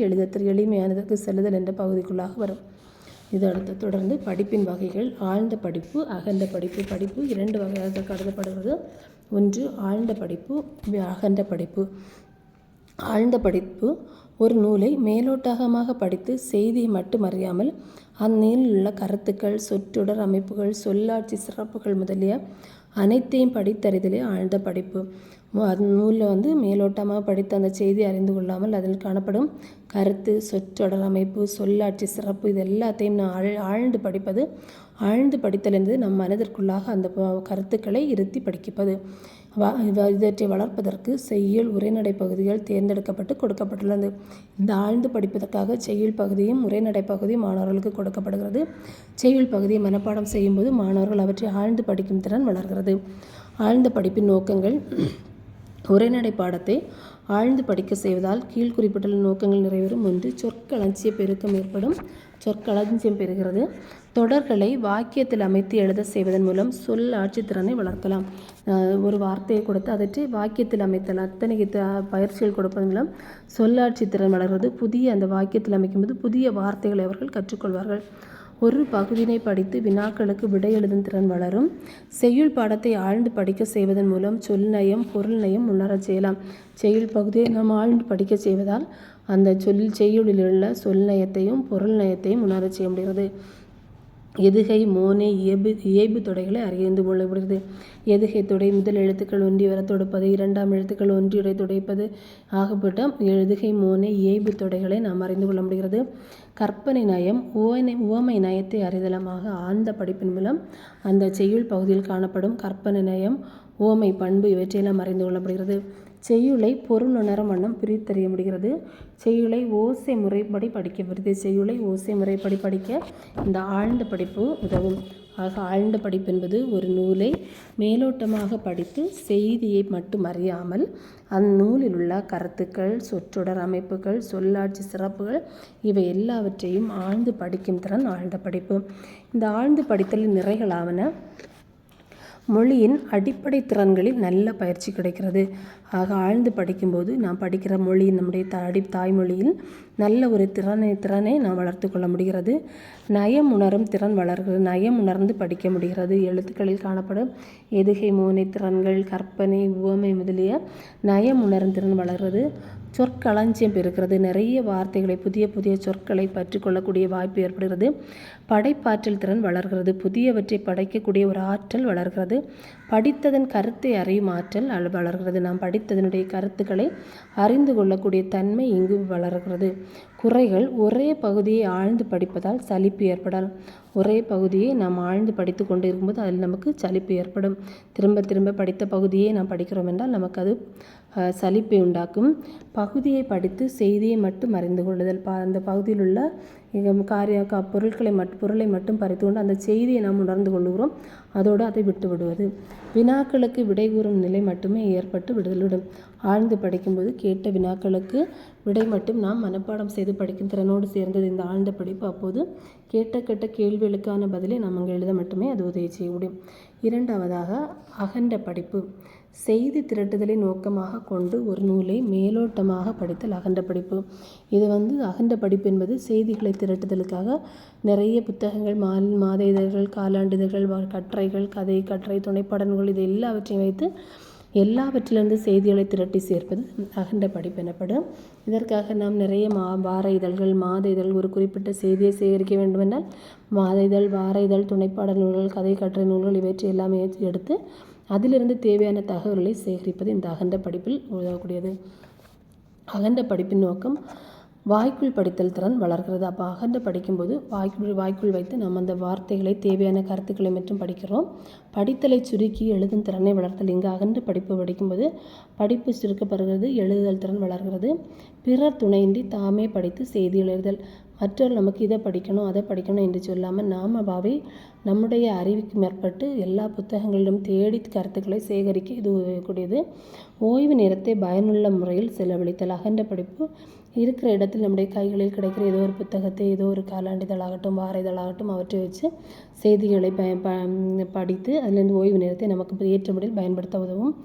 [SPEAKER 1] எளிமையானதற்கு செல்லுதல் என்ற பகுதிக்குள்ளாக வரும். இதற்கு தொடர்ந்து படிப்பின் வகைகள். ஆழ்ந்த படிப்பு, அகன்ற படிப்பு. 2 வகையாக கருதப்படுகிறது. ஒன்று ஆழ்ந்த படிப்பு, அகன்ற படிப்பு. ஆழ்ந்த படிப்பு ஒரு நூலை மேலோட்டமாக படித்து செய்தியை மட்டும் அறியாமல் அந்நூலில் உள்ள கருத்துக்கள், சொற்றொடர் அமைப்புகள், சொல்லாட்சி சிறப்புகள் முதலிய அனைத்தையும் படித்தறிதலே ஆழ்ந்த படிப்பு. நூலில் மேலோட்டமாக படித்து அந்த செய்தியை அறிந்து கொள்ளாமல் அதில் காணப்படும் கருத்து, சொற்றொடர் அமைப்பு, சொல்லாட்சி சிறப்பு இது எல்லாத்தையும் ஆழ்ந்து படிப்பது. ஆழ்ந்து படித்தல் என்பது நம் மனதிற்குள்ளாக அந்த கருத்துக்களை இருத்தி படிப்பது. இவற்றை வளர்ப்பதற்கு செய்யுள், உரைநடை பகுதிகள் தேர்ந்தெடுக்கப்பட்டு கொடுக்கப்பட்டுள்ளது. இந்த ஆழ்ந்து படிப்பதற்காக செய்யுள் பகுதியும் உரைநடை பகுதியும் மாணவர்களுக்கு கொடுக்கப்படுகிறது. செய்யுள் பகுதியை மனப்பாடம் செய்யும்போது மாணவர்கள் அவற்றை ஆழ்ந்து படிக்கும் திறன் வளர்கிறது. ஆழ்ந்த படிப்பின் நோக்கங்கள்: உரைநடை பாடத்தை ஆழ்ந்து படிக்க செய்வதால் கீழ்குறிப்பிட்டுள்ள நோக்கங்கள் நிறைவேறும். 1. சொற்களஞ்சிய பெருக்கம் ஏற்படும். சொற்களஞ்சியம் பெறுகிறது. தொடர்களை வாக்கியத்தில் அமைத்து எழுத செய்வதன் மூலம் சொல் ஆட்சித்திறனை வளர்க்கலாம். ஒரு வார்த்தையை கொடுத்து அதற்கு வாக்கியத்தில் அமைத்தல் அத்தனை பயிற்சிகள் கொடுப்பதன் மூலம் சொல்லாட்சித்திறன் வளர்கிறது. அந்த வாக்கியத்தில் அமைக்கும்போது புதிய வார்த்தைகளை அவர்கள் கற்றுக்கொள்வார்கள். ஒரு பகுதியினை படித்து வினாக்களுக்கு விடை எழுதும் திறன் வளரும். செய்யுள் பாடத்தை ஆழ்ந்து படிக்க செய்வதன் மூலம் சொல் நயம், பொருள் நயம் உணரச் செய்யலாம். செய்யுள் பகுதியை நாம் ஆழ்ந்து படிக்க செய்வதால் அந்த செய்யுளில் உள்ள சொல் நயத்தையும் பொருள் நயத்தையும் உணரச் செய்ய முடிகிறது. எதுகை மோனை இயைபு தொடைகளை அறிந்து கொள்ளப்படுகிறது. எதுகை தொடை முதல் எழுத்துக்கள் ஒன்றி வர தொடுப்பது, இரண்டாம் எழுத்துக்கள் ஒன்றியுடைய துடைப்பது ஆகப்பட்ட எதுகை மோனை இயைபு தொடைகளை நாம் அறிந்து கொள்ள முடிகிறது. கற்பனை நயம் உவமை நயத்தை அறிதலமாக ஆழ்ந்த படிப்பின் மூலம் அந்த செய்யுள் பகுதியில் காணப்படும் கற்பனை நயம், உவமை பண்பு இவற்றையெல்லாம் அறிந்து கொள்ளப்படுகிறது. செய்யுளை பொருள் உணரும் வண்ணம் பிரித்தறிய முடிகிறது. செய்யுளை ஓசை முறைப்படி படிக்கப்படுகிறது. செய்யுளை ஓசை முறைப்படி படிக்க இந்த ஆழ்ந்த படிப்பு உதவும். ஆக ஆழ்ந்த படிப்பு என்பது ஒரு நூலை மேலோட்டமாக படித்து செய்தியை மட்டும் அறியாமல் அந்நூலில் உள்ள கருத்துக்கள், சொற்றொடர் அமைப்புகள், சொல்லாட்சி சிறப்புகள் இவை எல்லாவற்றையும் ஆழ்ந்து படிக்கும் திறன் ஆழ்ந்த படிப்பு. இந்த ஆழ்ந்து படித்தலின் நிறைகளாவன மொழியின் அடிப்படை திறன்களில் நல்ல பயிற்சி கிடைக்கிறது. ஆக ஆழ்ந்து படிக்கும்போது நாம் படிக்கிற மொழி நம்முடைய தாய்மொழியில் நல்ல ஒரு திறனை நாம் வளர்த்து கொள்ள முடிகிறது. நயம் உணரும் திறன் வளர்கிறது. நயம் உணர்ந்து படிக்க முடிகிறது. எழுத்துக்களில் காணப்படும் எதுகை மோனை திறன்கள், கற்பனை, உவமை முதலிய நயம் உணரும் திறன் வளர்கிறது. சொற்களஞ்சியம் பெறுகிறது. நிறைய வார்த்தைகளை, புதிய புதிய சொற்களை பற்றிக்கொள்ளக்கூடிய வாய்ப்பு ஏற்படுகிறது. படைப்பாற்றல் திறன் வளர்கிறது. புதியவற்றை படைக்கக்கூடிய ஒரு ஆற்றல் வளர்கிறது. படித்ததன் கருத்தை அறியும் ஆற்றல் வளர்கிறது. நாம் படித்ததனுடைய கருத்துக்களை அறிந்து கொள்ளக்கூடிய தன்மை இங்கு வளர்கிறது. குறைகள் ஒரே பகுதியை ஆழ்ந்து படிப்பதால் சலிப்பு ஏற்படலாம். ஒரே பகுதியை நாம் ஆழ்ந்து படித்து கொண்டு இருக்கும்போது அதில் நமக்கு சலிப்பு ஏற்படும். திரும்ப திரும்ப படித்த பகுதியை நாம் படிக்கிறோம் என்றால் நமக்கு அது சலிப்பை உண்டாக்கும். பகுதியை படித்து செய்தியை மட்டும் அறிந்து கொள்ளுதல். அந்த பகுதியில் உள்ள பொருளை மட்டும் பறித்து கொண்டு அந்த செய்தியை நாம் உணர்ந்து கொள்கிறோம். அதோடு அதை விட்டு விடுவது. வினாக்களுக்கு விடை கூறும் நிலை மட்டுமே ஏற்பட்டு விடுதலிடும். ஆழ்ந்து படிக்கும்போது கேட்ட வினாக்களுக்கு விடை மட்டும் நாம் மனப்பாடம் செய்து படிக்கும் திறனோடு சேர்ந்தது இந்த ஆழ்ந்த படிப்பு. அப்போது கேட்ட கேள்விகளுக்கான பதிலை நாம் அங்கே எழுத மட்டுமே அது உதவி செய்ய முடியும். இரண்டாவதாக அகண்ட படிப்பு. செய்தி திரட்டுதலை நோக்கமாக கொண்டு ஒரு நூலை மேலோட்டமாக படித்தல் அகண்ட படிப்பு. இது அகண்ட படிப்பு என்பது செய்திகளை திரட்டுதலுக்காக நிறைய புத்தகங்கள், மாத இதழ்கள், காலாண்டு இதழ்கள், கட்டுரைகள், கட்டுரை, துணைப்பாட நூல்கள் இது எல்லாவற்றையும் வைத்து எல்லாவற்றிலிருந்து செய்திகளை திரட்டி சேர்ப்பது அகண்ட படிப்பு எனப்படும். இதற்காக நாம் நிறைய வார இதழ்கள், மாத இதழ் ஒரு குறிப்பிட்ட செய்தியை சேகரிக்க வேண்டுமென்றால் மாத இதழ், வார இதழ், துணைப்பாட நூல்கள், கட்டுரை நூல்கள் இவற்றை எல்லாமே எடுத்து அதிலிருந்து தேவையான தகவல்களை சேகரிப்பது இந்த அகண்ட படிப்பில் உதவக்கூடியது. அகண்ட படிப்பின் நோக்கம் வாய்க்குள் படித்தல் திறன் வளர்கிறது. அப்போ அகண்ட படிக்கும்போது வாய்க்குள் வைத்து நாம் அந்த வார்த்தைகளை, தேவையான கருத்துக்களை மற்றும் படிக்கிறோம். படித்தலை சுருக்கி எழுதும் திறனை வளர்த்தல். இங்கு அகண்ட படிப்பு படிக்கும்போது படிப்பு சுருக்கப்படுகிறது, எழுதுதல் திறன் வளர்கிறது. பிறர் துணையின்றி தாமே படித்து செய்தி எழுதுதல். மற்றவர் நமக்கு இதை படிக்கணும் அதை படிக்கணும் என்று சொல்லாமல் நாமவே நம்முடைய அறிவுக்கு மேற்பட்டு எல்லா புத்தகங்களிலும் தேடி கருத்துக்களை சேகரிக்க இது உதவக்கூடியது. ஓய்வு நேரத்தை பயனுள்ள முறையில் செலவழித்தல். அகண்ட படிப்பு இருக்கிற இடத்தில் நம்முடைய கைகளில் கிடைக்கிற ஏதோ ஒரு புத்தகத்தை, ஏதோ ஒரு காலாண்டிதழாகட்டும், வார இதழாகட்டும் அவற்றை வச்சு செய்திகளை படித்து அதிலிருந்து ஓய்வு நேரத்தை நமக்கு ஏற்ற முறையில் பயன்படுத்த உதவும்.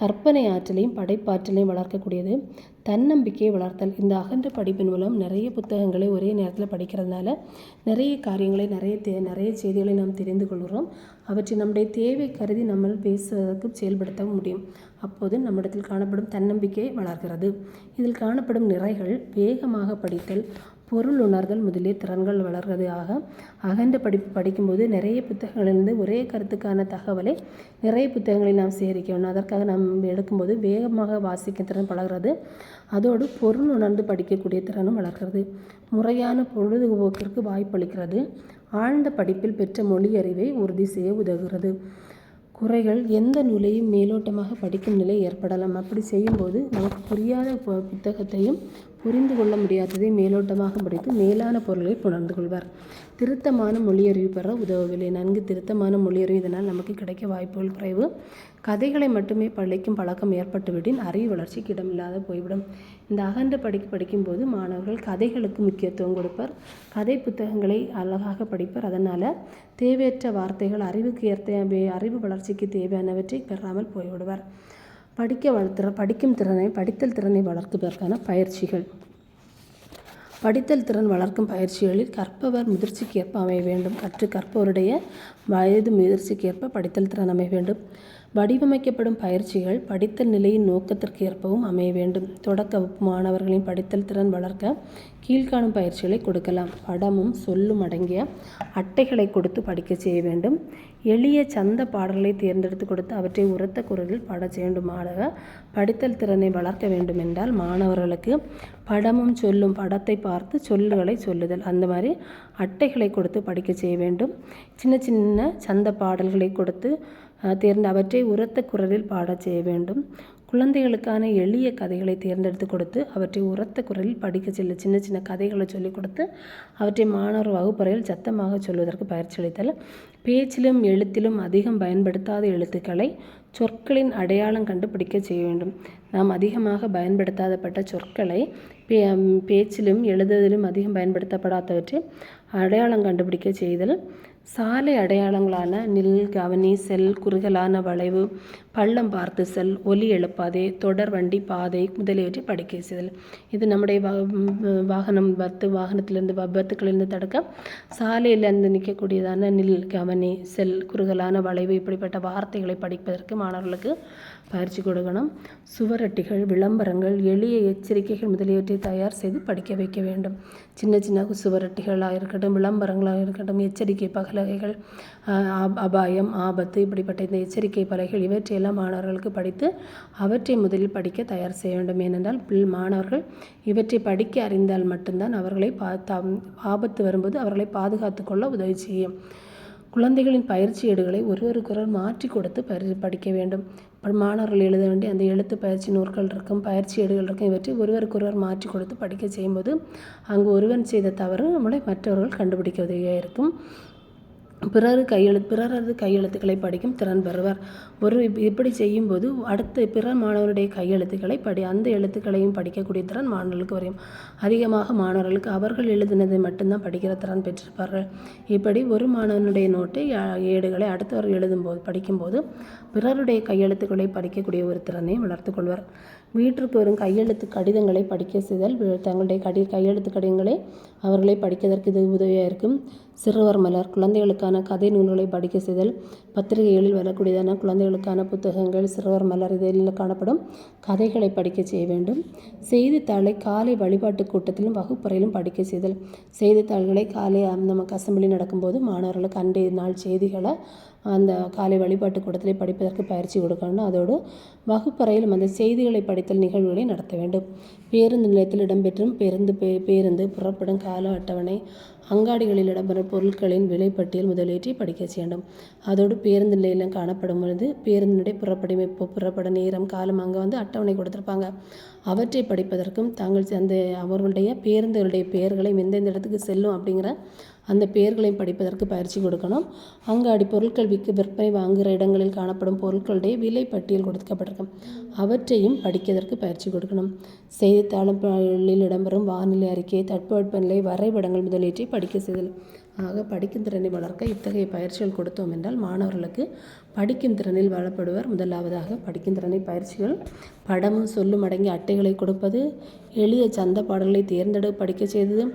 [SPEAKER 1] கற்பனை ஆற்றலையும் படைப்பாற்றலையும் வளர்க்கக்கூடியது. தன்னம்பிக்கையை வளர்த்தல். இந்த அகண்ட படிப்பின் மூலம் நிறைய புத்தகங்களை ஒரே நேரத்தில் படிக்கிறதுனால நிறைய காரியங்களை, நிறைய செய்திகளை நாம் தெரிந்து கொள்கிறோம். அவற்றை நம்முடைய தேவை கருதி நம்ம பேசுவதற்கு செயல்படுத்த முடியும். அப்போது நம்மிடத்தில் காணப்படும் தன்னம்பிக்கை வளர்கிறது. இதில் காணப்படும் நிறைகள் வேகமாக படித்தல், பொருள் உணர்தல் முதலிய திறன்கள் வளர்கிறது. ஆக அகண்ட படிப்பு படிக்கும்போது நிறைய புத்தகங்களிலிருந்து ஒரே கருத்துக்கான தகவலை நிறைய புத்தகங்களை நாம் சேகரிக்க வேண்டும். அதற்காக நாம் எடுக்கும்போது வேகமாக வாசிக்கும் திறன் வளர்கிறது. அதோடு பொருள் உணர்ந்து படிக்கக்கூடிய திறனும் வளர்கிறது. முறையான பொழுதுபோக்கிற்கு வாய்ப்பளிக்கிறது. ஆழ்ந்த படிப்பில் பெற்ற மொழி அறிவை உறுதி செய்ய உதவுகிறது. குறைகள் எந்த நூலையும் மேலோட்டமாக படிக்கும் நிலை ஏற்படலாம். அப்படி செய்யும்போது நமக்கு புரியாத புத்தகத்தையும் புரிந்து கொள்ள முடியாததை மேலோட்டமாக படித்து மேலான பொருளை உணர்ந்து கொள்வார். திருத்தமான மொழியறிவு பெற உதவவில்லை. நன்கு திருத்தமான மொழியறிவு இதனால் நமக்கு கிடைக்க வாய்ப்புகள் குறைவு. கதைகளை மட்டுமே படிக்கும் பழக்கம் ஏற்பட்டுவிடின் அறிவு வளர்ச்சிக்கு இடமில்லாத போய்விடும். இந்த அகண்ட படிக்கும்போது மாணவர்கள் கதைகளுக்கு முக்கியத்துவம் கொடுப்பர். கதை புத்தகங்களை அழகாக படிப்பர். அதனால் தேவையற்ற வார்த்தைகள், அறிவு வளர்ச்சிக்கு தேவையானவற்றை பெறாமல் போய்விடுவார். படித்தல் திறனை வளர்ப்பதற்கான பயிற்சிகள். படித்தல் திறன் வளர்க்கும் பயிற்சிகளில் கற்பவர் முதிர்ச்சிக்கேற்ப அமைய வேண்டும். கற்பவருடைய வயது முதிர்ச்சிக்கேற்ப படித்தல் திறன் அமைய வேண்டும். வடிவமைக்கப்படும் பயிற்சிகள் படித்தல் நிலையின் நோக்கத்திற்கு ஏற்பவும் அமைய வேண்டும். தொடக்க வகுப்பு மாணவர்களின் படித்தல் திறன் வளர்க்க கீழ்காணும் பயிற்சிகளை கொடுக்கலாம். படமும் சொல்லும் அடங்கிய அட்டைகளை கொடுத்து படிக்க செய்ய வேண்டும். எளிய சந்த பாடல்களை தேர்ந்தெடுத்து கொடுத்து அவற்றை உரத்த குரலில் பாடச் செய்ய வேண்டும். மாணவ படித்தல் திறனை வளர்க்க வேண்டும் என்றால் மாணவர்களுக்கு படமும் சொல்லும், படத்தை பார்த்து சொல்லுகளை சொல்லுதல், அந்த மாதிரி அட்டைகளை கொடுத்து படிக்க செய்ய வேண்டும். சின்ன சின்ன சந்த பாடல்களை கொடுத்து அவற்றை உரத்த குரலில் பாடச் செய்ய வேண்டும். குழந்தைகளுக்கான எளிய கதைகளை தேர்ந்தெடுத்து கொடுத்து அவற்றை உரத்த குரலில் படிக்க செல்ல சின்ன சின்ன கதைகளை சொல்லிக் கொடுத்து அவற்றை மாணவர் வகுப்பறையில் சத்தமாக சொல்வதற்கு பயிற்சி அளித்தல். பேச்சிலும் எழுத்திலும் அதிகம் பயன்படுத்தாத எழுத்துக்களை சொற்களின் அடையாளம் கண்டுபிடிக்க செய்ய வேண்டும். நாம் அதிகமாக பயன்படுத்தாதப்பட்ட சொற்களை பேச்சிலும் எழுதுவதிலும் அதிகம் பயன்படுத்தப்படாதவற்றை அடையாளம் கண்டுபிடிக்க செய்தல். சாலை அடையாளங்களான நில், கவனி, செல், குறுகலான வளைவு, பள்ளம் பார்த்து செல், ஒலி எழுப்பாதே, தொடர் வண்டி பாதை முதலியவற்றை படிக்க செய்தல். இது நம்முடைய வாகனத்திலிருந்து விபத்துக்களிலிருந்து தடுக்க சாலையிலிருந்து நிற்கக்கூடியதான நில், கவனி, செல், குறுகலான வளைவு இப்படிப்பட்ட வார்த்தைகளை படிப்பதற்கு மாணவர்களுக்கு பயிற்சி கொடுக்கணும். சுவரொட்டிகள், விளம்பரங்கள், எளிய எச்சரிக்கைகள் முதலியவற்றை தயார் செய்து படிக்க வைக்க வேண்டும். சின்ன சின்ன சுவரொட்டிகளாக இருக்கட்டும், விளம்பரங்களாக இருக்கட்டும், எச்சரிக்கை பலகைகள், அபாயம், ஆபத்து இப்படிப்பட்ட இந்த எச்சரிக்கை பலகைகள் இவற்றையெல்லாம் மாணவர்களுக்கு படித்து அவற்றை முதலில் படிக்க தயார் செய்ய வேண்டும். ஏனென்றால் மாணவர்கள் இவற்றை படிக்க அறிந்தால் மட்டும்தான் அவர்களை ஆபத்து வரும்போது அவர்களை பாதுகாத்து கொள்ள உதவி செய்யும். குழந்தைகளின் பயிற்சி ஏடுகளை ஒருவருக்கொருவர் மாற்றி கொடுத்து படிக்க வேண்டும். மாணவர்கள் எழுத வேண்டிய அந்த எழுத்து பயிற்சி நூல்கள் இருக்கும், பயிற்சி ஏடுகள் இருக்கும். இவற்றை ஒருவருக்கொருவர் மாற்றி கொடுத்து படிக்க செய்யும்போது அங்கு ஒருவன் செய்த தவறு நம்மளை மற்றவர்கள் கண்டுபிடிக்க உதவியாக இருக்கும். பிறரது கையெழுத்துக்களை படிக்கும் திறன் பெறுவர். இப்படி செய்யும்போது அடுத்த பிற மாணவருடைய கையெழுத்துக்களை அந்த எழுத்துக்களையும் படிக்கக்கூடிய திறன் மாணவர்களுக்கு வரும். அதிகமாக மாணவர்களுக்கு அவர்கள் எழுதினதை மட்டும்தான் படிக்கிற திறன் பெற்றிருப்பார்கள். இப்படி ஒரு மாணவனுடைய நோட்டை ஏடுகளை அடுத்தவர்கள் படிக்கும்போது பிறருடைய கையெழுத்துக்களை படிக்கக்கூடிய ஒரு திறனை வளர்த்து கொள்வர். வீட்டிற்கு வரும் கையெழுத்து கடிதங்களை படிக்க செய்தல் தங்களுடைய கையெழுத்து கடிதங்களை அவர்களை படிப்பதற்கு இது உதவியாக இருக்கும். சிறுவர் மலர், குழந்தைகளுக்கான கதை நூல்களை படிக்க செய்தல். பத்திரிகைகளில் வரக்கூடியதான குழந்தைகளுக்கான புத்தகங்கள், சிறுவர் மலர் இதில் காணப்படும் கதைகளை படிக்க செய்ய வேண்டும். செய்தித்தாளை காலை வழிபாட்டு கூட்டத்திலும் வகுப்பறையிலும் படிக்க செய்தல். செய்தித்தாள்களை காலை நமக்கு அசம்பிளி நடக்கும்போது மாணவர்களுக்கு அன்றைய நாள் செய்திகளை அந்த காலை வழிபாட்டு கூட்டத்திலே படிப்பதற்கு பயிற்சி கொடுக்கணும். அதோடு வகுப்பறையிலும் அந்த செய்திகளை படித்தல் நிகழ்வுகளை நடத்த வேண்டும். பேருந்து நிலையத்தில் இடம்பெற்றும் பேருந்து புறப்படும் கால அட்டவணை, அங்காடிகளில் இடம்பெறும் பொருட்களின் விலைப்பட்டியல் முதலியவற்றை படிக்க வேண்டும். அதோடு பேருந்து நிலையம் காணப்படும் பொழுது பேருந்தினுடைய புறப்பட நேரம், காலம் அங்கே அட்டவணை கொடுத்துருப்பாங்க. அவற்றை படிப்பதற்கும் அவர்களுடைய பேருந்துகளுடைய பெயர்களை எந்தெந்த இடத்துக்கு செல்லும் அப்படிங்கிற அந்த பெயர்களையும் படிப்பதற்கு பயிற்சி கொடுக்கணும். அங்காடி பொருட்கள் விற்பனை வாங்குகிற இடங்களில் காணப்படும் பொருட்களுடைய விலை பட்டியல் கொடுக்கப்பட்டிருக்கும். அவற்றையும் படிக்கிறதற்கு பயிற்சி கொடுக்கணும். செய்தித்தாளில் இடம்பெறும் வானிலை அறிக்கை, தட்பவெப்பநிலை, வரைபடங்கள் முதலியவற்றை படிக்க செய்தல். ஆக படிக்கும் திறனை வளர்க்க இத்தகைய பயிற்சிகள் கொடுத்தோம் என்றால் மாணவர்களுக்கு படிக்கும் திறனில் வளப்படுவர். முதலாவதாக படிக்கும் திறனை பயிற்சிகள் படமும் சொல்லும் அடங்கிய அட்டைகளை கொடுப்பது, எளிய சந்த பாடல்களை தேர்ந்தெடுத்து படிக்க செய்தது,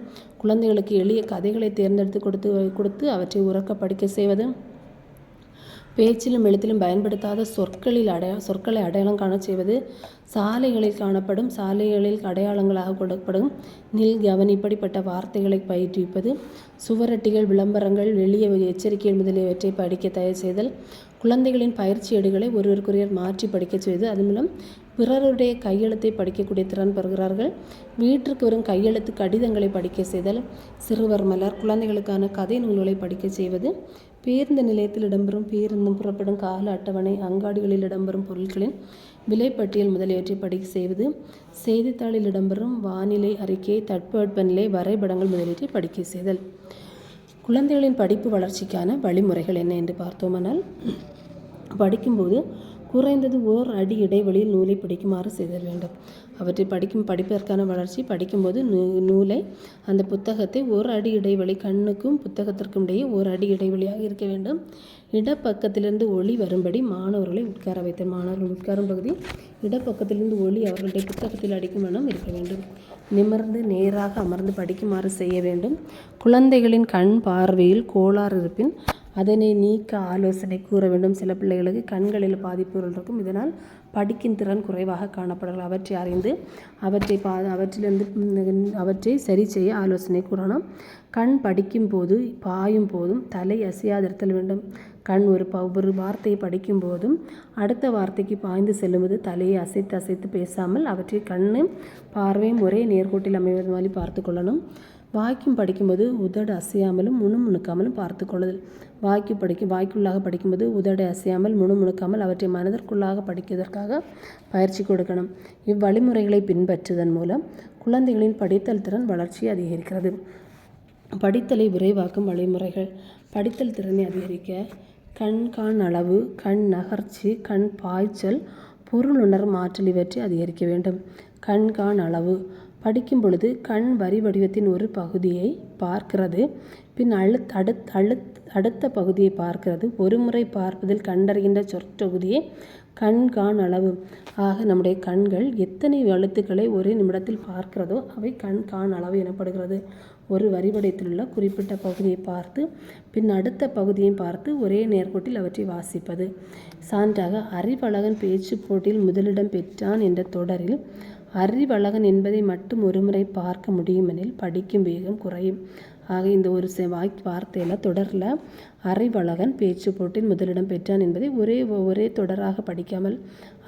[SPEAKER 1] குழந்தைகளுக்கு எளிய கதைகளை தேர்ந்தெடுத்து கொடுத்து அவற்றை உறக்க படிக்க செய்வது, பேச்சிலும் எழுத்திலும் பயன்படுத்தாத சொற்களை அடையாளம் காண செய்வது, சாலைகளில் அடையாளங்களாக கொடுக்கப்படும் நில், கவனி இப்படிப்பட்ட வார்த்தைகளை பயிற்றுவிப்பது, சுவரொட்டிகள், விளம்பரங்கள், எளிய எச்சரிக்கைகள் முதலியவற்றை படிக்க தயார் செய்தல், குழந்தைகளின் பயிற்சி ஏடுகளை ஒருவருக்கொருவர் மாற்றி படிக்க செய்து அதன் மூலம் பிறருடைய கையெழுத்தை படிக்கக்கூடிய திறன் பெறுகிறார்கள். வீட்டிற்கு வரும் கையெழுத்து கடிதங்களை படிக்க செய்தல், சிறுவர் மலர், குழந்தைகளுக்கான கதை நூல்களை படிக்க செய்வது, பேருந்து நிலையத்தில் இடம்பெறும் பேருந்தும் புறப்படும் கால அட்டவணை, அங்காடிகளில் இடம்பெறும் பொருட்களின் விலைப்பட்டியல் முதலியவற்றை படிக்க செய்வது, செய்தித்தாளில் இடம்பெறும் வானிலை அறிக்கை, தட்பவெப்பநிலை, வரைபடங்கள் முதலியவற்றை படிக்க செய்தல். குழந்தைகளின் படிப்பு வளர்ச்சிக்கான வழிமுறைகள் என்ன என்று பார்த்தோமானால், படிக்கும்போது குறைந்தது ஓர் அடி இடைவெளியில் நூலை பிடிக்குமாறு செய்தல் வேண்டும். அவற்றை படிப்பதற்கான வளர்ச்சி படிக்கும்போது நூலை அந்த புத்தகத்தை ஒரு அடி இடைவெளி, கண்ணுக்கும் புத்தகத்திற்கும் இடையே ஒரு அடி இடைவெளியாக இருக்க வேண்டும். இடப்பக்கத்திலிருந்து ஒளி வரும்படி மாணவர்களை உட்கார வைத்தல். மாணவர்கள் உட்காரும் பகுதி இடப்பக்கத்திலிருந்து ஒளி அவர்களுடைய புத்தகத்தில் அடிக்கும் வண்ணம் இருக்க வேண்டும். நிமிர்ந்து நேராக அமர்ந்து படிக்குமாறு செய்ய வேண்டும். குழந்தைகளின் கண் பார்வையில் கோளாறு இருப்பின் அதனை நீக்க ஆலோசனை கூற வேண்டும். சில பிள்ளைகளுக்கு கண்களில் பாதிப்புகள் இருக்கும். இதனால் படிக்கும் திறன் குறைவாக காணப்படலாம். அவற்றை அறிந்து அவற்றை சரி செய்ய ஆலோசனை கூறணும். கண் படிக்கும் போது பாயும் போதும் தலை அசையாதிருத்தல் வேண்டும். கண் ஒரு வார்த்தையை படிக்கும் போதும் அடுத்த வார்த்தைக்கு பாய்ந்து செல்லும்போது தலையை அசைத்து அசைத்து பேசாமல் அவற்றை கண்ணும் பார்வையும் ஒரே நேர்கோட்டில் அமைவது மாதிரி பார்த்து கொள்ளணும். வாய்க்கும் படிக்கும்போது உதடு அசையாமலும் முணுமுணுக்காமலும் பார்த்து கொள்ளுதல். வாய்க்குள்ளாக படிக்கும்போது உதடை அசையாமல் முணுமுணுக்காமல் அவற்றை மனதிற்குள்ளாக படிப்பதற்காக பயிற்சி கொடுக்கணும். இவ்வழிமுறைகளை பின்பற்றுவதன் மூலம் குழந்தைகளின் படித்தல் திறன் வளர்ச்சி அதிகரிக்கிறது. படித்தலை விரைவாக்கும் வழிமுறைகள். படித்தல் திறனை அதிகரிக்க கண் காண் அளவு, கண் நகர்ச்சி, கண் பாய்ச்சல், பொருள் உணரும் ஆற்றல் இவற்றை அதிகரிக்க வேண்டும். கண் காண் அளவு. படிக்கும் பொழுது கண் வரி வடிவத்தின் ஒரு பகுதியை பார்க்கிறது, பின் அடுத்த பகுதியை பார்க்கிறது. ஒரு முறை பார்ப்பதில் கண்டறிகின்ற சொற்றொகுதியை கண் காண் அளவு. ஆக நம்முடைய கண்கள் எத்தனை எழுத்துக்களை ஒரே நிமிடத்தில் பார்க்கிறதோ அவை கண் காண் அளவு எனப்படுகிறது. ஒரு வரிவடிவத்தில் உள்ள குறிப்பிட்ட பகுதியை பார்த்து பின் அடுத்த பகுதியை பார்த்து ஒரே நேர்கோட்டில் அவற்றை வாசிப்பது. சான்றாக, அறிவழகன் பேச்சு போட்டியில் முதலிடம் பெற்றான் என்ற தொடரில் அறிவழகன் என்பதை மட்டும் ஒருமுறை பார்க்க முடியுமெனில் படிக்கும் வேகம் குறையும். ஆக இந்த ஒரு வார்த்தையில் தொடரில் அறிவழகன் பேச்சு போட்டியில் முதலிடம் பெற்றான் என்பதை ஒரே தொடராக படிக்காமல்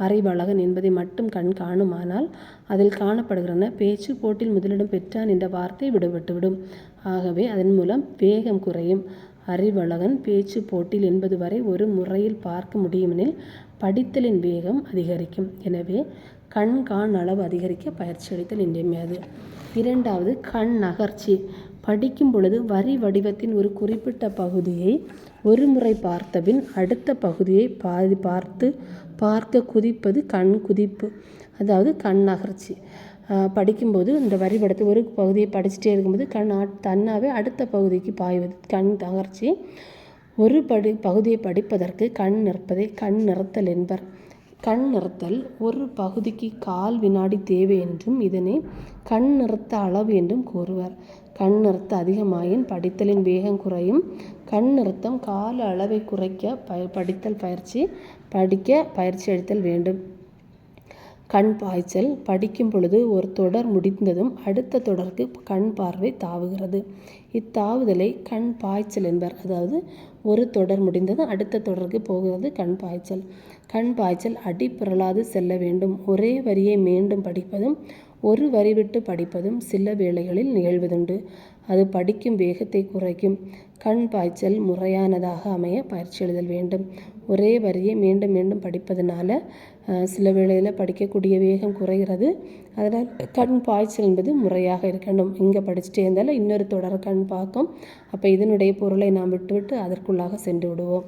[SPEAKER 1] அறிவழகன் என்பதை மட்டும் கண் காணுமானால் அதில் காணப்படுகிறன பேச்சு போட்டியில் முதலிடம் பெற்றான் என்ற வார்த்தை விடுபட்டுவிடும். ஆகவே அதன் மூலம் வேகம் குறையும். அறிவழகன் பேச்சு போட்டியில் என்பது வரை ஒரு முறையில் பார்க்க முடியுமெனில் படித்தலின் வேகம் அதிகரிக்கும். எனவே கண் காண் அளவு அதிகரிக்க பயிற்சி அளித்தல் இன்றியமையாது. இரண்டாவது, கண் நகர்ச்சி. படிக்கும் பொழுது வரி வடிவத்தின் ஒரு குறிப்பிட்ட பகுதியை ஒரு முறை பார்த்தபின் அடுத்த பகுதியை பார்க்க குதிப்பது கண் குதிப்பு, அதாவது கண் நகர்ச்சி. படிக்கும்போது இந்த வரி வடிவத்தை ஒரு பகுதியை படிச்சுட்டே இருக்கும்போது தன்னாவே அடுத்த பகுதிக்கு பாய்வது கண் நகர்ச்சி. ஒரு பகுதியை படிப்பதற்கு கண் நிற்பதை கண் நிறுத்தல் என்பர். கண் நிறுத்தல் ஒரு பகுதிக்கு 1/4 வினாடி தேவை என்றும் இதனை கண் நிறுத்த அளவு என்றும் கூறுவர். கண் நிறுத்த அதிகமாயின் படித்தலின் வேகம் குறையும். கண் நிறுத்தம் கால அளவை குறைக்க படிக்க பயிற்சி அளித்தல் வேண்டும். கண் பாய்ச்சல். படிக்கும் பொழுது ஒரு தொடர் முடிந்ததும் அடுத்த தொடருக்கு கண் பார்வை தாவுகிறது. இத்தாவுதலை கண் பாய்ச்சல் என்பர். அதாவது ஒரு தொடர் முடிந்ததும் அடுத்த தொடருக்கு போகிறது கண் பாய்ச்சல். கண் பாய்ச்சல் அடிப்பிரளாது செல்ல வேண்டும். ஒரே வரியை மீண்டும் படிப்பதும் ஒரு வரி விட்டு படிப்பதும் சில வேளைகளில் நிகழ்வதுண்டு. அது படிக்கும் வேகத்தை குறைக்கும். கண் பாய்ச்சல் முறையானதாக அமைய பயிற்சி எழுதல் வேண்டும். ஒரே வரியை மீண்டும் மீண்டும் படிப்பதனால சில வேளையில் படிக்கக்கூடிய வேகம் குறைகிறது. அதனால் கண் பாய்ச்சல் என்பது முறையாக இருக்கணும். இங்கே படிச்சுட்டே இருந்தாலும் இன்னொரு தொடர கண் பார்க்கும். அப்போ இதனுடைய பொருளை நாம் விட்டுவிட்டு அதற்குள்ளாக சென்று விடுவோம்.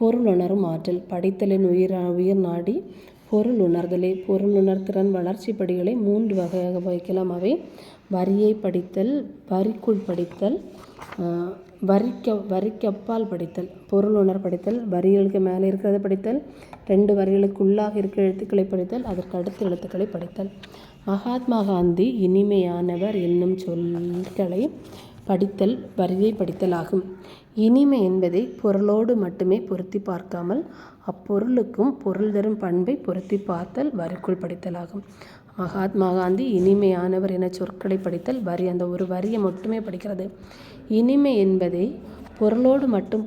[SPEAKER 1] பொருள் உணரும் ஆற்றல். படித்தலின் உயிர் நாடி பொருள் உணர்தலே. பொருள் உணர்திறன் வளர்ச்சி படிகளை 3 வகையாக வகைக்கலாம். அவை வரியை படித்தல், வரிக்குள் படித்தல், வரிக்கப்பால் படித்தல். பொருள் உணர் படித்தல், வரிகளுக்கு மேலே இருக்கிறத படித்தல், 2 வரிகளுக்குள்ளாக இருக்கிற எழுத்துக்களை படித்தல், அதற்கு அடுத்த எழுத்துக்களை படித்தல். மகாத்மா காந்தி இனிமையானவர் என்னும் சொல்களை படித்தல் வரியை படித்தல் ஆகும். இனிமை என்பதை பொருளோடு மட்டுமே பொருத்தி பார்க்காமல் அப்பொருளுக்கும் பொருள் தரும் பண்பை பொருத்தி பார்த்தல் வரிக்குள் படித்தல் ஆகும். மகாத்மா காந்தி இனிமையானவர் என சொற்களை படித்தல் வரி அந்த ஒரு வரியை மட்டுமே படிக்கிறது. இனிமை என்பதை பொருளோடு மட்டும்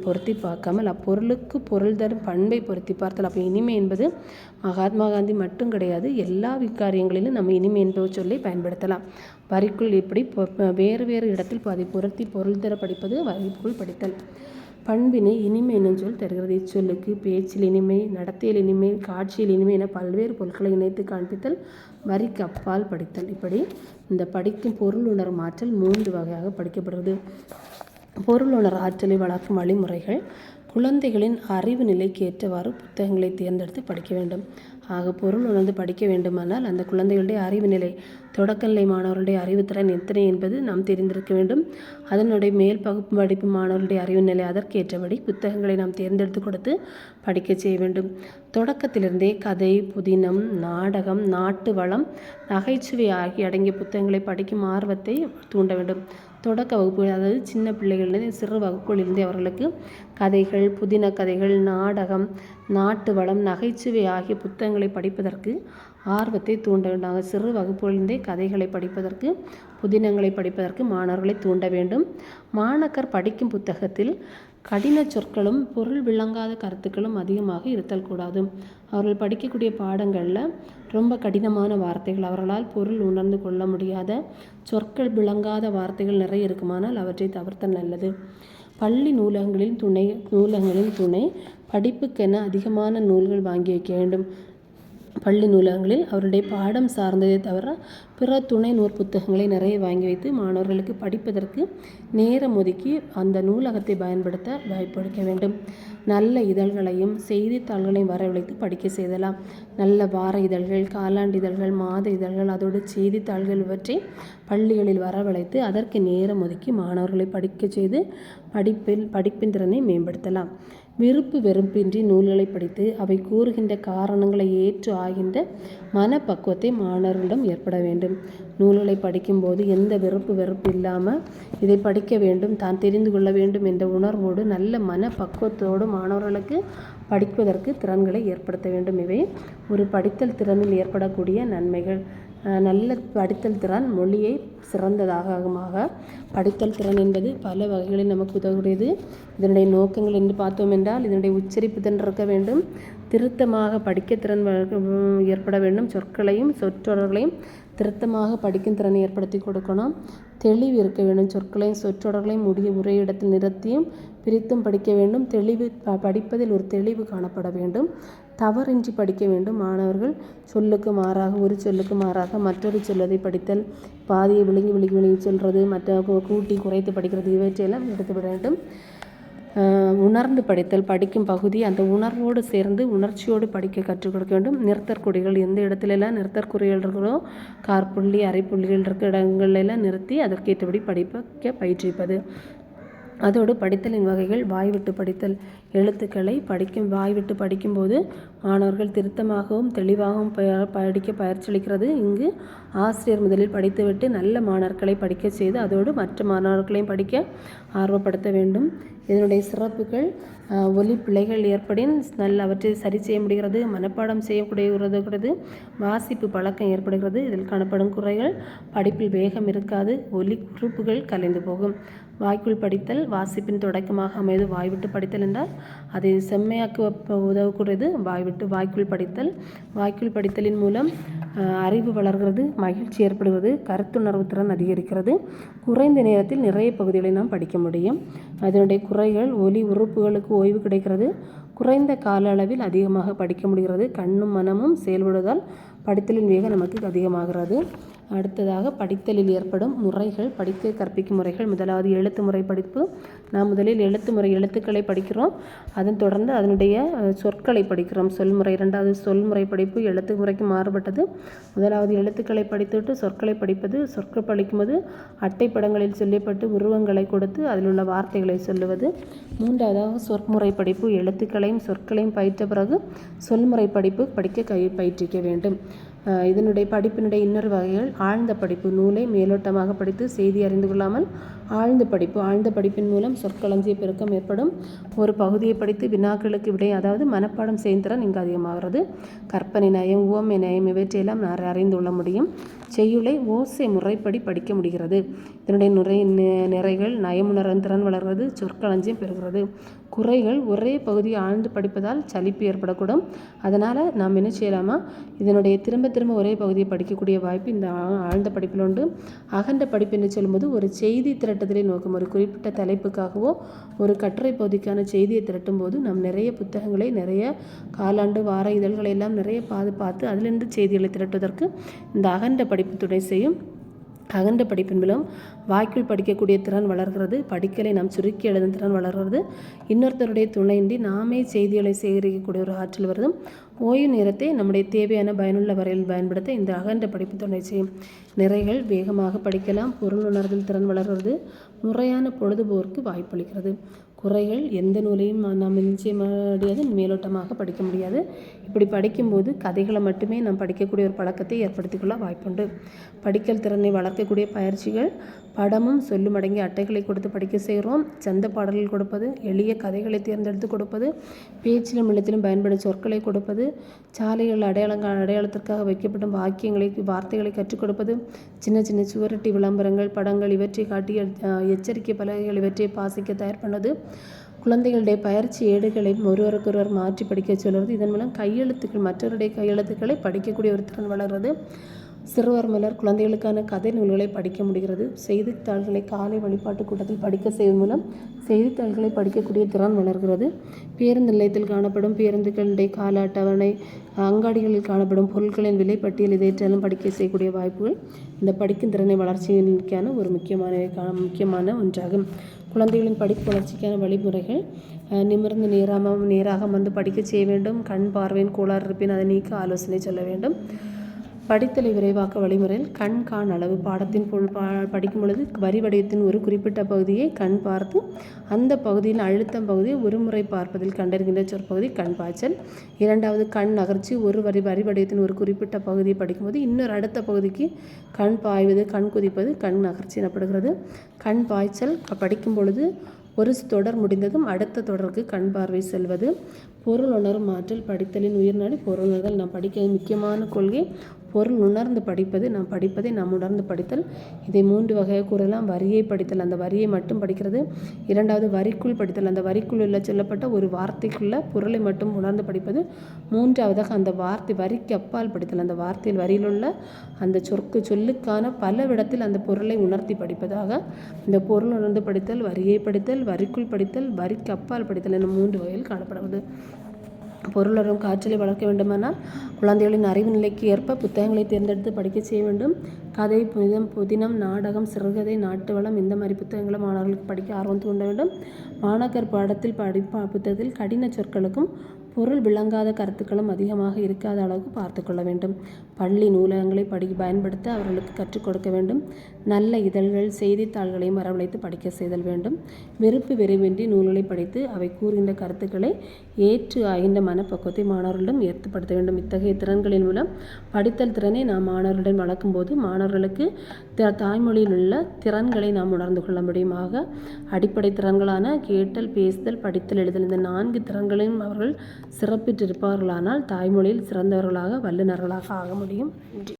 [SPEAKER 1] பொருத்தி பார்க்காமல் அப்பொருளுக்கு பொருள் தரும் பண்பை பொருத்தி பார்த்தல். அப்போ இனிமை என்பது மகாத்மா காந்தி மட்டும் கிடையாது, எல்லா காரியங்களிலும் நம்ம இனிமை என்பதை சொல்லி பயன்படுத்தலாம். வரிக்குள் இப்படி வேறு வேறு இடத்தில் அதை பொருத்தி பொருள் தர படிப்பது வரிக்குள் படித்தல். பண்பினை இனிமை என்னும் சொல் தருகிறது. இச்சொல்லுக்கு பேச்சில் இனிமை, நடத்தையில் இனிமை, காட்சியில் இனிமை என பல்வேறு பொருட்களை இணைத்து காண்பித்தல் வரிக்கு அப்பால் படித்தல். இப்படி இந்த படிக்கும் பொருள் உணரும் ஆற்றல் 3 வகையாக படிக்கப்படுகிறது. பொருள் உணர் ஆற்றலை வளர்க்கும் வழிமுறைகள். குழந்தைகளின் அறிவு நிலைக்கு ஏற்றவாறு புத்தகங்களை தேர்ந்தெடுத்து படிக்க வேண்டும். ஆக பொருள் உணர்ந்து படிக்க வேண்டுமானால் அந்த குழந்தைகளுடைய அறிவு நிலை, தொடக்கநிலை மாணவர்களுடைய அறிவுத்திறன் எத்தனை என்பது நாம் தெரிந்திருக்க வேண்டும். அதனுடைய மேல் பகுப்பு படிப்பு மாணவர்களுடைய அறிவு நிலை அதற்கேற்றபடி புத்தகங்களை நாம் தேர்ந்தெடுத்து கொடுத்து படிக்க செய்ய வேண்டும். தொடக்கத்திலிருந்தே கதை, புதினம், நாடகம், நாட்டு வளம், நகைச்சுவை ஆகிய அடங்கிய புத்தகங்களை படிக்கும் ஆர்வத்தை தூண்ட வேண்டும். தொடக்க வகுப்புகள், அதாவது சின்ன பிள்ளைகளிலிருந்து சிறு வகுப்புகளிலிருந்தே அவர்களுக்கு கதைகள், புதின கதைகள், நாடகம், நாட்டு வளம், நகைச்சுவை ஆகிய புத்தகங்களை படிப்பதற்கு ஆர்வத்தை தூண்ட வேண்டும். சிறு வகுப்புகளிலிருந்தே கதைகளை படிப்பதற்கு, புதினங்களை படிப்பதற்கு மாணவர்களை தூண்ட வேண்டும். மாணக்கர் படிக்கும் புத்தகத்தில் கடின சொற்களும் பொருள் விளங்காத கருத்துக்களும் அதிகமாக இருத்தல் கூடாது. அவர்கள் படிக்கக்கூடிய பாடங்களில் ரொம்ப கடினமான வார்த்தைகள், அவர்களால் பொருள் உணர்ந்து கொள்ள முடியாத சொற்கள் விளங்காத வார்த்தைகள் நிறைய இருக்குமானால் அவற்றை தவிர்த்தல் நல்லது. பள்ளி நூலகங்களின் துணை படிப்புக்கென அதிகமான நூல்கள் வாங்கி வைக்க வேண்டும். பள்ளி நூலகங்களில் அவருடைய பாடம் சார்ந்ததை தவிர பிற துணை புத்தகங்களை நிறைய வாங்கி வைத்து மாணவர்களுக்கு படிப்பதற்கு நேரம் ஒதுக்கி அந்த நூலகத்தை பயன்படுத்த வாய்ப்பளிக்க வேண்டும். நல்ல இதழ்களையும் செய்தித்தாள்களையும் வரவழைத்து படிக்க செய்தலாம். நல்ல வார இதழ்கள், காலாண்டு இதழ்கள், மாத இதழ்கள், அதோடு செய்தித்தாள்கள் இவற்றை பள்ளிகளில் வரவழைத்து அதற்கு நேரம் ஒதுக்கி மாணவர்களை படிக்க செய்து படிப்பின் திறனை மேம்படுத்தலாம். விருப்பு வெறுப்பின்றி நூல்களை படித்து அவை கூறுகின்ற காரணங்களை ஏற்று ஆகின்ற மனப்பக்குவத்தை மாணவர்களிடம் ஏற்பட வேண்டும். நூல்களை படிக்கும்போது எந்த வெறுப்பு இல்லாமல் இதை படிக்க வேண்டும், தான் தெரிந்து கொள்ள வேண்டும் என்ற உணர்வோடு நல்ல மனப்பக்குவத்தோடு மாணவர்களுக்கு படிப்பதற்கு திறன்களை ஏற்படுத்த வேண்டும். இவை ஒரு படித்தல் திறனில் ஏற்படக்கூடிய நன்மைகள். நல்ல படித்தல் திறன் மொழியை சிறந்ததாக படித்தல் திறன் என்பது பல வகைகளில் நமக்கு உதவுகிறது. இதனுடைய நோக்கங்கள் என்று பார்த்தோம் என்றால், இதனுடைய உச்சரிப்பு திறன் இருக்க வேண்டும், திருத்தமாக படிக்க திறன் ஏற்பட வேண்டும், சொற்களையும் சொற்றொடர்களையும் திருத்தமாக படிக்கும் திறனை ஏற்படுத்தி கொடுக்கணும், தெளிவு இருக்க வேண்டும், சொற்களையும் சொற்றொடர்களையும் உரை இடத்தில் நிறுத்தியும் பிரித்தும் படிக்க வேண்டும், படிப்பதில் ஒரு தெளிவு காணப்பட வேண்டும், தவறின்றி படிக்க வேண்டும். மாணவர்கள் சொல்லுக்கு மாறாக, ஒரு சொல்லுக்கு மாறாக மற்றொரு சொல்வதை படித்தல், பாதியை விழுங்கி சொல்கிறது, மற்ற கூட்டி குறைத்து படிக்கிறது, இவற்றையெல்லாம் எடுத்துவிட வேண்டும். உணர்ந்து படித்தல், படிக்கும் பகுதி அந்த உணர்வோடு சேர்ந்து உணர்ச்சியோடு படிக்க கற்றுக் கொடுக்க வேண்டும். நிறுத்தற்குறிகள், எந்த இடத்துலலாம் நிறுத்தற்குறிகள் இருக்கிறோ, காற்புள்ளி அரைப்புள்ளிகள் இருக்கிற இடங்கள்லாம் நிறுத்தி அதற்கேற்றபடி படிக்க பயிற்றுவிப்பது. அதோடு படித்தலின் வகைகள், வாய்விட்டு படித்தல், எழுத்துக்களை வாய்விட்டு படிக்கும்போது மாணவர்கள் திருத்தமாகவும் தெளிவாகவும் படிக்க பயிற்சியளிக்கிறது. இங்கு ஆசிரியர் முதலில் படித்துவிட்டு நல்ல மாணவர்களை படிக்க செய்து அதோடு மற்ற மாணவர்களையும் படிக்க ஆர்வப்படுத்த வேண்டும். இதனுடைய சிறப்புகள், ஒலி பிழைகள் ஏற்படின் அவற்றை சரி செய்ய முடிகிறது, மனப்பாடம் செய்யக்கூடியது, வாசிப்பு பழக்கம் ஏற்படுகிறது. இதில் காணப்படும் குறைகள், படிப்பில் வேகம் இருக்காது, ஒலி குறுப்புகள் கலைந்து போகும். வாய்க்குள் படித்தல், வாசிப்பின் தொடக்கமாக அமைவது. வாய்விட்டு படித்தல் என்றால் அதை செம்மையாக்க உதவக்கூடியது வாய்க்குள் படித்தல். வாய்க்குள் படித்தலின் மூலம் அறிவு வளர்கிறது, மகிழ்ச்சி ஏற்படுவது, கருத்துணர்வு திறன் அதிகரிக்கிறது, குறைந்த நேரத்தில் நிறைய பகுதிகளை நாம் படிக்க முடியும். அதனுடைய குறைகள், ஒலி உறுப்புகளுக்கு ஓய்வு கிடைக்கிறது, குறைந்த கால அளவில் அதிகமாக படிக்க முடிகிறது, கண்ணும் மனமும் செயல்படுவதால் படித்தலின் வேகம் நமக்கு அதிகமாகிறது. அடுத்ததாக படித்தலில் ஏற்படும் முறைகள், படிக்க கற்பிக்கும் முறைகள். முதலாவது எழுத்து முறை படிப்பு. நாம் முதலில் எழுத்துக்களை படிக்கிறோம், அதன் தொடர்ந்து அதனுடைய சொற்களை படிக்கிறோம், சொல்முறை. இரண்டாவது சொல்முறை படிப்பு எழுத்து முறைக்கு மாறுபட்டது. முதலாவது எழுத்துக்களை படித்துவிட்டு சொற்களை படிப்பது. சொற்கள் படிக்கும்போது அட்டை படங்களில் சொல்லப்பட்டு உருவங்களை கொடுத்து அதில் உள்ள வார்த்தைகளை சொல்லுவது. மூன்றாவதாக சொற்முறை படிப்பு. எழுத்துக்களையும் சொற்களையும் பயிற்ற பிறகு சொல்முறை படிப்பு படிக்க பயிற்சிக்க வேண்டும். இதனுடைய படிப்பினுடைய இன்னொரு வகைகள், ஆழ்ந்த படிப்பு. நூலை மேலோட்டமாக படித்து செய்தி அறிந்து கொள்ளாமல் ஆழ்ந்த படிப்பு. ஆழ்ந்த படிப்பின் மூலம் சொற்களஞ்சிய பெருக்கம் ஏற்படும். ஒரு பகுதியை படித்து வினாக்களுக்கு விடை, அதாவது மனப்பாடம் செய்யும் திறன் இங்கு அதிகமாகிறது. கற்பனை நயம், உவமை நயம் இவற்றையெல்லாம் அறிந்து கொள்ள முடியும். செய்யுளை ஓசை முறைப்படி படிக்க முடிகிறது. இதனுடைய நிறைகள், நயமுணர்வு திறன் வளர்கிறது, சொற்களஞ்சியம் பெறுகிறது. குறைகள், ஒரே பகுதியை ஆழ்ந்து படிப்பதால் சலிப்பு ஏற்படக்கூடும். அதனால் நாம் என்ன செய்யலாமா, இதனுடைய திரும்ப ஒரே பகுதியை படிக்கக்கூடிய வாய்ப்பு இந்த ஆழ்ந்த படிப்பில் உண்டு. அகண்ட படிப்பு என்று சொல்லும்போது ஒரு செய்தி திரட்டுதலை நோக்கம். ஒரு குறிப்பிட்ட தலைப்புக்காகவோ ஒரு கட்டுரை பகுதிக்கான செய்தியை திரட்டும் போது நாம் நிறைய புத்தகங்களை, நிறைய காலாண்டு வார இதழ்களை எல்லாம் நிறைய பார்த்து அதிலிருந்து செய்திகளை திரட்டுவதற்கு இந்த அகண்ட படிப்பு துணை செய்யும். அகண்ட படிப்பின் மூலம் வாய்க்குள் படிக்கக்கூடிய திறன் வளர்கிறது, படிக்கலை நாம் சுருக்கி எழுதும் திறன் வளர்கிறது, இன்னொருத்தருடைய துணையின்றி நாமே செய்திகளை சேகரிக்கக்கூடிய ஒரு ஆற்றல் வருது. ஓய்வு நேரத்தை நம்முடைய தேவையான பயனுள்ள வரையில் பயன்படுத்த இந்த அகண்ட படிப்பு துணை செய்யும். நிறைகள், வேகமாக படிக்கலாம், பொருள் உணர்தல் திறன் வளர்கிறது, முறையான பொழுதுபோக்கு வாய்ப்பளிக்கிறது. குறைகள் எந்த நூலையும் நாம் நிச்சய முடியாது, மேலோட்டமாக படிக்க முடியாது. இப்படி படிக்கும்போது கதைகளை மட்டுமே நாம் படிக்கக்கூடிய ஒரு பழக்கத்தை ஏற்படுத்திக்கொள்ள வாய்ப்புண்டு. படிக்கல் திறனை வளர்க்கக்கூடிய பயிற்சிகள்: படமும் சொல்லும் அடங்கிய அட்டைகளை கொடுத்து படிக்க செய்கிறோம். சந்த பாடல்கள் கொடுப்பது, எளிய கதைகளை தேர்ந்தெடுத்து கொடுப்பது, பேச்சிலும் எழுத்திலும் பயன்படும் சொற்களை கொடுப்பது, சாலைகள் அடையாளத்திற்காக வைக்கப்படும் வார்த்தைகளை கற்றுக் கொடுப்பது, சின்ன சின்ன சுவரொட்டி விளம்பரங்கள், படங்கள் இவற்றை காட்டி எச்சரிக்கை பலகைகள் இவற்றை வாசிக்க தயார் பண்ணது, குழந்தைகளுடைய பயிற்சி ஏடுகளை ஒருவருக்கொருவர் மாற்றி படிக்க சொல்வது. இதன் மூலம் கையெழுத்துக்கள், மற்றவருடைய கையெழுத்துக்களை படிக்கக்கூடிய ஒரு திறன் வளர்கிறது. சிறுவர் மலர் குழந்தைகளுக்கான கதை நூல்களை படிக்க முடிகிறது. செய்தித்தாள்களை காலை வழிபாட்டு கூட்டத்தில் படிக்க செய்வதன் மூலம் செய்தித்தாள்களை படிக்கக்கூடிய திறன் வளர்கிறது. பேருந்து நிலையத்தில் காணப்படும் பேருந்துகளுடைய கால அட்டவணை, அங்காடிகளில் காணப்படும் பொருட்களின் விலை பட்டியல் இதையெல்லாம் படிக்க செய்யக்கூடிய வாய்ப்புகள் இந்த படிக்கும் திறனை வளர்ச்சிக்கான ஒரு முக்கியமான ஒன்றாகும். குழந்தைகளின் படிப்பு வளர்ச்சிக்கான வழிமுறைகள்: நிமிர்ந்து நேராக வந்து படிக்க செய்ய வேண்டும். கண் பார்வையின் கோளாறு இருப்பின் அதை நீக்க ஆலோசனை சொல்ல வேண்டும். படித்தலை விரைவாக்க வழிமுறையில் கண் காண் அளவு: பாடத்தின் படிக்கும் பொழுது வரி வடிவத்தின் ஒரு குறிப்பிட்ட பகுதியை கண் பார்த்து அந்த பகுதியில் அழுத்தம் பகுதியை ஒரு முறை பார்ப்பதில் கண்டறிகின்ற சொற்பகுதி கண் பாய்ச்சல். இரண்டாவது, கண் நகர்ச்சி: ஒரு வரி வடிவத்தின் ஒரு குறிப்பிட்ட பகுதியை படிக்கும்போது இன்னொரு அடுத்த பகுதிக்கு கண் பாய்வது, கண் குதிப்பது கண் நகர்ச்சி எனப்படுகிறது. கண் பாய்ச்சல்: படிக்கும் பொழுது ஒரு தொடர் முடிந்ததும் அடுத்த தொடருக்கு கண் பார்வை செல்வது. பொருள் உணரும் ஆற்றல்: படித்தலின் உயிர்நாடி பொருள் உணர்தல். நாம் படிக்க முக்கியமான கொள்கை பொருள் உணர்ந்து படிப்பது. நாம் படிப்பதை நாம் உணர்ந்து படித்தல். இதை 3 வகையாக கூறலாம். வரியை படித்தல், அந்த வரியை மட்டும் படிக்கிறது. இரண்டாவது, வரிக்குள் படித்தல், அந்த வரிக்குள் உள்ள சொல்லப்பட்ட ஒரு வார்த்தைக்குள்ள பொருளை மட்டும் உணர்ந்து படிப்பது. மூன்றாவதாக, அந்த வார்த்தை வரிக்கு அப்பால் படித்தல், அந்த வார்த்தையில் வரியில் உள்ள அந்த சொல்லுக்கான பல இடத்தில் அந்த பொருளை உணர்த்தி படிப்பதாக இந்த பொருள் உணர்ந்து படித்தல், வரியை படித்தல், வரிக்குள் படித்தல், வரிக்கு அப்பால் படித்தல் என 3 வகையில் காணப்படுவது. பொருளுணரும் ஆற்றலை வளர்க்க வேண்டுமானால் குழந்தைகளின் அறிவு நிலைக்கு ஏற்ப புத்தகங்களை தேர்ந்தெடுத்து படிக்க செய்ய வேண்டும். கதை, புதினம், நாடகம், சிறுகதை, நாட்டு வளம் இந்த மாதிரி புத்தகங்களை மாணவர்களுக்கு படிக்க ஆர்வம் தூண்ட வேண்டும். மாணாக்கர் பாடத்தில் புத்தகத்தில் கடின சொற்களுக்கும் பொருள் விளங்காத கருத்துக்களும் அதிகமாக இருக்காத அளவுக்கு பார்த்து கொள்ள வேண்டும். பள்ளி நூலகங்களை பயன்படுத்த அவர்களுக்கு கற்றுக் கொடுக்க வேண்டும். நல்ல இதழ்கள், செய்தித்தாள்களையும் வரவழைத்து படிக்க செய்தல் வேண்டும். வெறுப்பு வெறிவின்றி நூல்களை படித்து அவை கூறுகின்ற கருத்துக்களை ஏற்று ஆகின்ற மனப்பக்குவத்தை மாணவர்களிடம் ஏற்படுத்த வேண்டும். இத்தகைய திறன்களின் மூலம் படித்தல் திறனை நாம் மாணவர்களுடன் வளர்க்கும் போது மாணவர்களுக்கு தாய்மொழியில் உள்ள திறன்களை நாம் உணர்ந்து கொள்ள முடியுமாக. அடிப்படை திறன்களான கேட்டல், பேசுதல், படித்தல், எழுதல் இந்த 4 திறன்களையும் அவர்கள் சிறப்பிட்டிருப்பார்களானால் தாய்மொழியில் சிறந்தவர்களாக, வல்லுநர்களாக ஆக முடியும். நன்றி.